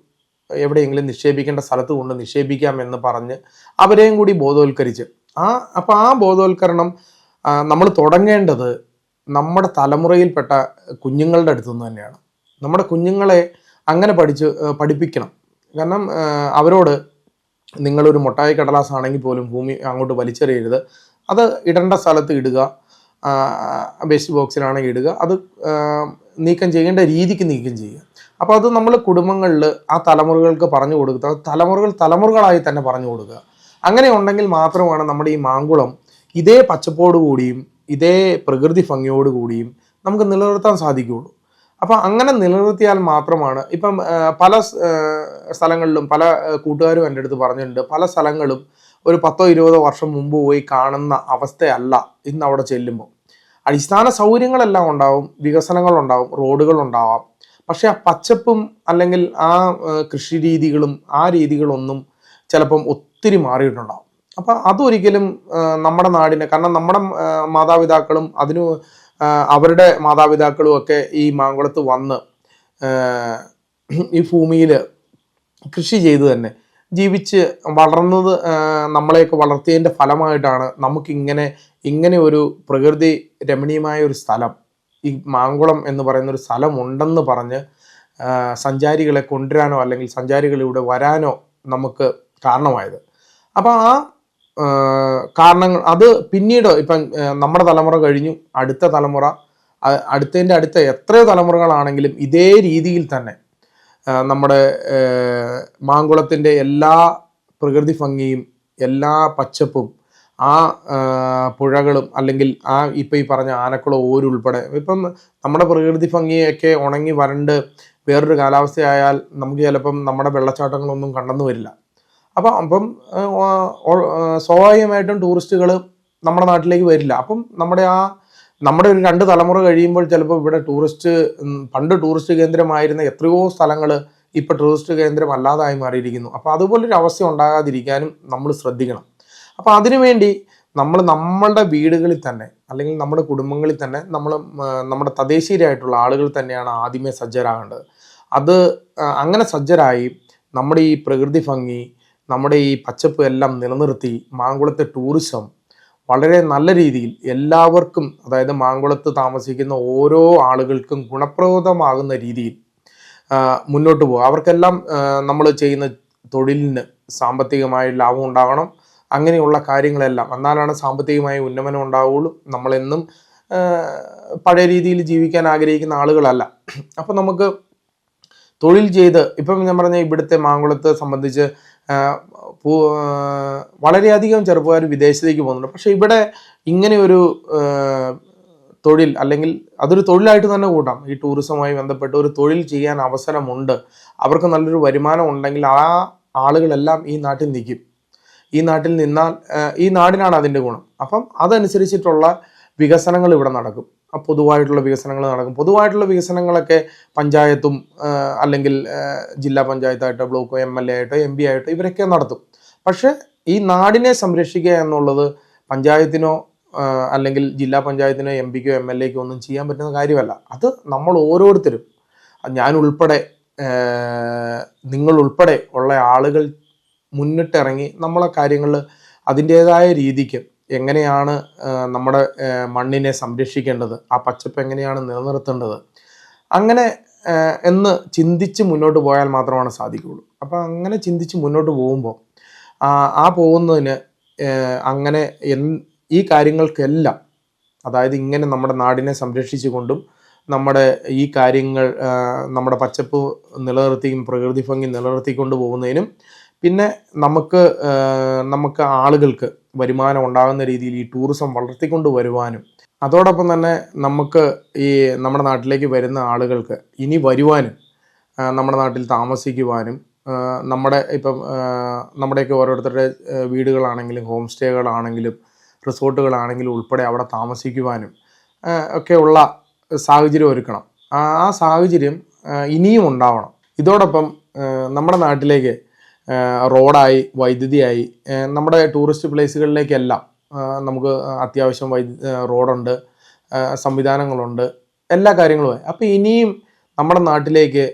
എവിടെയെങ്കിലും നിക്ഷേപിക്കേണ്ട സ്ഥലത്ത് കൊണ്ട് നിക്ഷേപിക്കാം എന്ന് പറഞ്ഞ് അവരെയും കൂടി ബോധവൽക്കരിച്ച് അപ്പോൾ ആ ബോധവൽക്കരണം നമ്മൾ തുടങ്ങേണ്ടത് നമ്മുടെ തലമുറയിൽപ്പെട്ട കുഞ്ഞുങ്ങളുടെ അടുത്തു നിന്ന് തന്നെയാണ്. നമ്മുടെ കുഞ്ഞുങ്ങളെ അങ്ങനെ പഠിപ്പിക്കണം. കാരണം അവരോട് നിങ്ങളൊരു മുട്ടായി കടലാസ് ആണെങ്കിൽ പോലും ഭൂമി അങ്ങോട്ട് വലിച്ചെറിയരുത്, അത് ഇടേണ്ട സ്ഥലത്ത് ഇടുക, വേസ്റ്റ് ബോക്സിലാണെങ്കിൽ ഇടുക, അത് നീക്കം ചെയ്യേണ്ട രീതിക്ക് നീക്കം ചെയ്യുക. അപ്പോൾ അത് നമ്മൾ കുടുംബങ്ങളിൽ ആ തലമുറകൾക്ക് പറഞ്ഞു കൊടുക്കുക, തലമുറകളായി തന്നെ പറഞ്ഞു കൊടുക്കുക. അങ്ങനെ ഉണ്ടെങ്കിൽ മാത്രമാണ് നമ്മുടെ ഈ മാങ്കുളം ഇതേ പച്ചപ്പോടുകൂടിയും ഇതേ പ്രകൃതി ഭംഗിയോടുകൂടിയും നമുക്ക് നിലനിർത്താൻ സാധിക്കുകയുള്ളൂ. അപ്പോൾ അങ്ങനെ നിലനിർത്തിയാൽ മാത്രമാണ്, ഇപ്പം പല സ്ഥലങ്ങളിലും പല കൂട്ടുകാരും എൻ്റെ അടുത്ത് പറഞ്ഞിട്ടുണ്ട്, പല സ്ഥലങ്ങളും ഒരു 10-20 വർഷം മുമ്പ് പോയി കാണുന്ന അവസ്ഥയല്ല ഇന്ന് അവിടെ ചെല്ലുമ്പോൾ. അടിസ്ഥാന സൗകര്യങ്ങളെല്ലാം ഉണ്ടാവും, വികസനങ്ങളുണ്ടാവും, റോഡുകളുണ്ടാവാം, പക്ഷെ ആ പച്ചപ്പും അല്ലെങ്കിൽ ആ കൃഷി രീതികളും ആ രീതികളൊന്നും ചിലപ്പം ഒത്തിരി മാറിയിട്ടുണ്ടാവും. അപ്പം അതൊരിക്കലും നമ്മുടെ നാടിനെ, കാരണം നമ്മുടെ മാതാപിതാക്കളും അവരുടെ മാതാപിതാക്കളും ഒക്കെ ഈ മാങ്കുളത്ത് വന്ന് ഈ ഭൂമിയിൽ കൃഷി ചെയ്ത് തന്നെ ജീവിച്ച് വളർന്നത്, നമ്മളെയൊക്കെ വളർത്തിയതിൻ്റെ ഫലമായിട്ടാണ് നമുക്കിങ്ങനെ ഒരു പ്രകൃതി രമണീയമായ ഒരു സ്ഥലം, ഈ മാങ്കുളം എന്ന് പറയുന്നൊരു സ്ഥലം ഉണ്ടെന്ന് പറഞ്ഞ് സഞ്ചാരികളെ കൊണ്ടുവരാനോ അല്ലെങ്കിൽ സഞ്ചാരികളിലൂടെ വരാനോ നമുക്ക് കാരണമായത്. അപ്പോൾ ആ കാരണങ്ങൾ അത് പിന്നീട് ഇപ്പം നമ്മുടെ തലമുറ കഴിഞ്ഞു, അടുത്ത തലമുറ, അടുത്ത എത്രയോ തലമുറകളാണെങ്കിലും ഇതേ രീതിയിൽ തന്നെ നമ്മുടെ മാങ്കുളത്തിൻ്റെ എല്ലാ പ്രകൃതി ഭംഗിയും എല്ലാ പച്ചപ്പും ആ പുഴകളും അല്ലെങ്കിൽ ആ ഇപ്പം ഈ പറഞ്ഞ ആനക്കുളം, ഓരുൾപ്പെടെ, ഇപ്പം നമ്മുടെ പ്രകൃതി ഭംഗിയൊക്കെ ഉണങ്ങി വരണ്ട് വേറൊരു കാലാവസ്ഥയായാൽ നമുക്ക് ചിലപ്പം നമ്മുടെ വെള്ളച്ചാട്ടങ്ങളൊന്നും കണ്ടെന്ന് വരില്ല. അപ്പം സ്വാഭാവികമായിട്ടും ടൂറിസ്റ്റുകൾ നമ്മുടെ നാട്ടിലേക്ക് വരില്ല. അപ്പം നമ്മുടെ ഒരു 2 തലമുറ കഴിയുമ്പോൾ ചിലപ്പോൾ ഇവിടെ പണ്ട് ടൂറിസ്റ്റ് കേന്ദ്രമായിരുന്ന എത്രയോ സ്ഥലങ്ങൾ ഇപ്പോൾ ടൂറിസ്റ്റ് കേന്ദ്രം അല്ലാതായി മാറിയിരിക്കുന്നു. അപ്പോൾ അതുപോലൊരു അവസ്ഥ ഉണ്ടാകാതിരിക്കാനും നമ്മൾ ശ്രദ്ധിക്കണം. അപ്പോൾ അതിനുവേണ്ടി നമ്മളുടെ വീടുകളിൽ തന്നെ അല്ലെങ്കിൽ നമ്മുടെ കുടുംബങ്ങളിൽ തന്നെ നമ്മുടെ തദ്ദേശീയരായിട്ടുള്ള ആളുകൾ തന്നെയാണ് ആദ്യമേ സജ്ജരാകേണ്ടത്. അങ്ങനെ സജ്ജരായി നമ്മുടെ ഈ പ്രകൃതി ഭംഗി, നമ്മുടെ ഈ പച്ചപ്പ് എല്ലാം നിലനിർത്തി മാങ്കുളത്തെ ടൂറിസം വളരെ നല്ല രീതിയിൽ എല്ലാവർക്കും, അതായത് മാങ്കുളത്ത് താമസിക്കുന്ന ഓരോ ആളുകൾക്കും ഗുണപ്രദമാകുന്ന രീതിയിൽ മുന്നോട്ട് പോകുക. അവർക്കെല്ലാം നമ്മൾ ചെയ്യുന്ന തൊഴിലിന് സാമ്പത്തികമായ ലാഭം ഉണ്ടാകണം. അങ്ങനെയുള്ള കാര്യങ്ങളെല്ലാം എന്നാലാണ് സാമ്പത്തികമായ ഉന്നമനം ഉണ്ടാവുകയുള്ളൂ. നമ്മളെന്നും പഴയ രീതിയിൽ ജീവിക്കാൻ ആഗ്രഹിക്കുന്ന ആളുകളല്ല. അപ്പം നമുക്ക് തൊഴിൽ ചെയ്ത്, ഇപ്പം ഞാൻ പറഞ്ഞ ഇവിടുത്തെ മാങ്കുളത്തെ സംബന്ധിച്ച് വളരെയധികം ചെറുപ്പക്കാർ വിദേശത്തേക്ക് പോകുന്നുണ്ട്. പക്ഷെ ഇവിടെ ഇങ്ങനെ ഒരു തൊഴിൽ, അല്ലെങ്കിൽ അതൊരു തൊഴിലായിട്ട് തന്നെ കൂട്ടാം, ഈ ടൂറിസവുമായി ബന്ധപ്പെട്ട് ഒരു തൊഴിൽ ചെയ്യാൻ അവസരമുണ്ട്, അവർക്ക് നല്ലൊരു വരുമാനം ഉണ്ടെങ്കിൽ ആ ആളുകളെല്ലാം ഈ നാട്ടിൽ നിൽക്കും. ഈ നാട്ടിൽ നിന്നാൽ ഈ നാടിനാണ് അതിൻ്റെ ഗുണം. അപ്പം അതനുസരിച്ചിട്ടുള്ള വികസനങ്ങൾ ഇവിടെ നടക്കും. പൊതുവായിട്ടുള്ള വികസനങ്ങൾ നടക്കും. പൊതുവായിട്ടുള്ള വികസനങ്ങളൊക്കെ പഞ്ചായത്തും അല്ലെങ്കിൽ ജില്ലാ പഞ്ചായത്തായിട്ടോ ബ്ലോക്കോ MLA ആയിട്ടോ MP ആയിട്ടോ ഇവരൊക്കെ നടത്തും. പക്ഷെ ഈ നാടിനെ സംരക്ഷിക്കുക എന്നുള്ളത് പഞ്ചായത്തിനോ അല്ലെങ്കിൽ ജില്ലാ പഞ്ചായത്തിനോ എം പിക്കോ എം എൽ എക്കോ ഒന്നും ചെയ്യാൻ പറ്റുന്ന കാര്യമല്ല. അത് നമ്മൾ ഓരോരുത്തരും, ഞാൻ ഉൾപ്പെടെ, നിങ്ങൾ ഉൾപ്പെടെ ഉള്ള ആളുകൾ മുന്നിട്ടിറങ്ങി നമ്മളെ കാര്യങ്ങൾ അതിൻ്റേതായ രീതിക്ക് എങ്ങനെയാണ് നമ്മുടെ മണ്ണിനെ സംരക്ഷിക്കേണ്ടത്, ആ പച്ചപ്പ് എങ്ങനെയാണ് നിലനിർത്തേണ്ടത്, അങ്ങനെ എന്ന് ചിന്തിച്ച് മുന്നോട്ട് പോയാൽ മാത്രമാണ് സാധിക്കുകയുള്ളൂ. അപ്പോൾ അങ്ങനെ ചിന്തിച്ച് മുന്നോട്ട് പോകുമ്പോൾ ആ പോകുന്നതിന് അങ്ങനെ ഈ കാര്യങ്ങൾക്കെല്ലാം, അതായത് ഇങ്ങനെ നമ്മുടെ നാടിനെ സംരക്ഷിച്ചുകൊണ്ടും നമ്മുടെ ഈ കാര്യങ്ങൾ നമ്മുടെ പച്ചപ്പ് നിലനിർത്തിയും പ്രകൃതി ഭംഗി നിലനിർത്തിക്കൊണ്ട് പോകുന്നതിനും പിന്നെ നമുക്ക് ആളുകൾക്ക് വരുമാനം ഉണ്ടാകുന്ന രീതിയിൽ ഈ ടൂറിസം വളർത്തിക്കൊണ്ട് വരുവാനും, അതോടൊപ്പം തന്നെ നമുക്ക് ഈ നമ്മുടെ നാട്ടിലേക്ക് വരുന്ന ആളുകൾക്ക് ഇനി വരുവാനും നമ്മുടെ നാട്ടിൽ താമസിക്കുവാനും നമ്മുടെ ഇപ്പം നമ്മുടെയൊക്കെ ഓരോരുത്തരുടെ വീടുകളാണെങ്കിലും ഹോം സ്റ്റേകളാണെങ്കിലും റിസോർട്ടുകളാണെങ്കിലും ഉൾപ്പെടെ അവിടെ താമസിക്കുവാനും ഒക്കെയുള്ള സാഹചര്യം ഒരുക്കണം. ആ സാഹചര്യം ഇനിയും ഉണ്ടാവണം. ഇതോടൊപ്പം നമ്മുടെ നാട്ടിലേക്ക് റോഡായി, വൈദ്യുതിയായി, നമ്മുടെ ടൂറിസ്റ്റ് പ്ലേസുകളിലേക്കെല്ലാം നമുക്ക് അത്യാവശ്യം റോഡുണ്ട്, സംവിധാനങ്ങളുണ്ട്, എല്ലാ കാര്യങ്ങളുമായി. അപ്പോൾ ഇനിയും നമ്മുടെ നാട്ടിലേക്ക്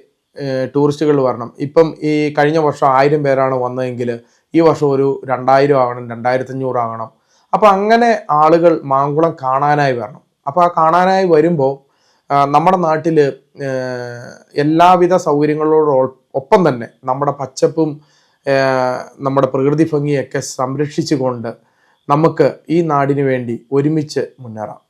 ടൂറിസ്റ്റുകൾ വരണം. ഇപ്പം ഈ കഴിഞ്ഞ വർഷം 1000 പേരാണ് വന്നതെങ്കിൽ ഈ വർഷം ഒരു 2000 ആകണം, 2500 ആകണം. അപ്പോൾ അങ്ങനെ ആളുകൾ മാങ്കുളം കാണാനായി വരണം. അപ്പോൾ ആ കാണാനായി വരുമ്പോൾ നമ്മുടെ നാട്ടിൽ എല്ലാവിധ സൗകര്യങ്ങളോടൊപ്പം തന്നെ നമ്മുടെ പച്ചപ്പും നമ്മുടെ പ്രകൃതി ഭംഗിയൊക്കെ സംരക്ഷിച്ചുകൊണ്ട് നമുക്ക് ഈ നാടിനു വേണ്ടി ഒരുമിച്ച് മുന്നേറാം.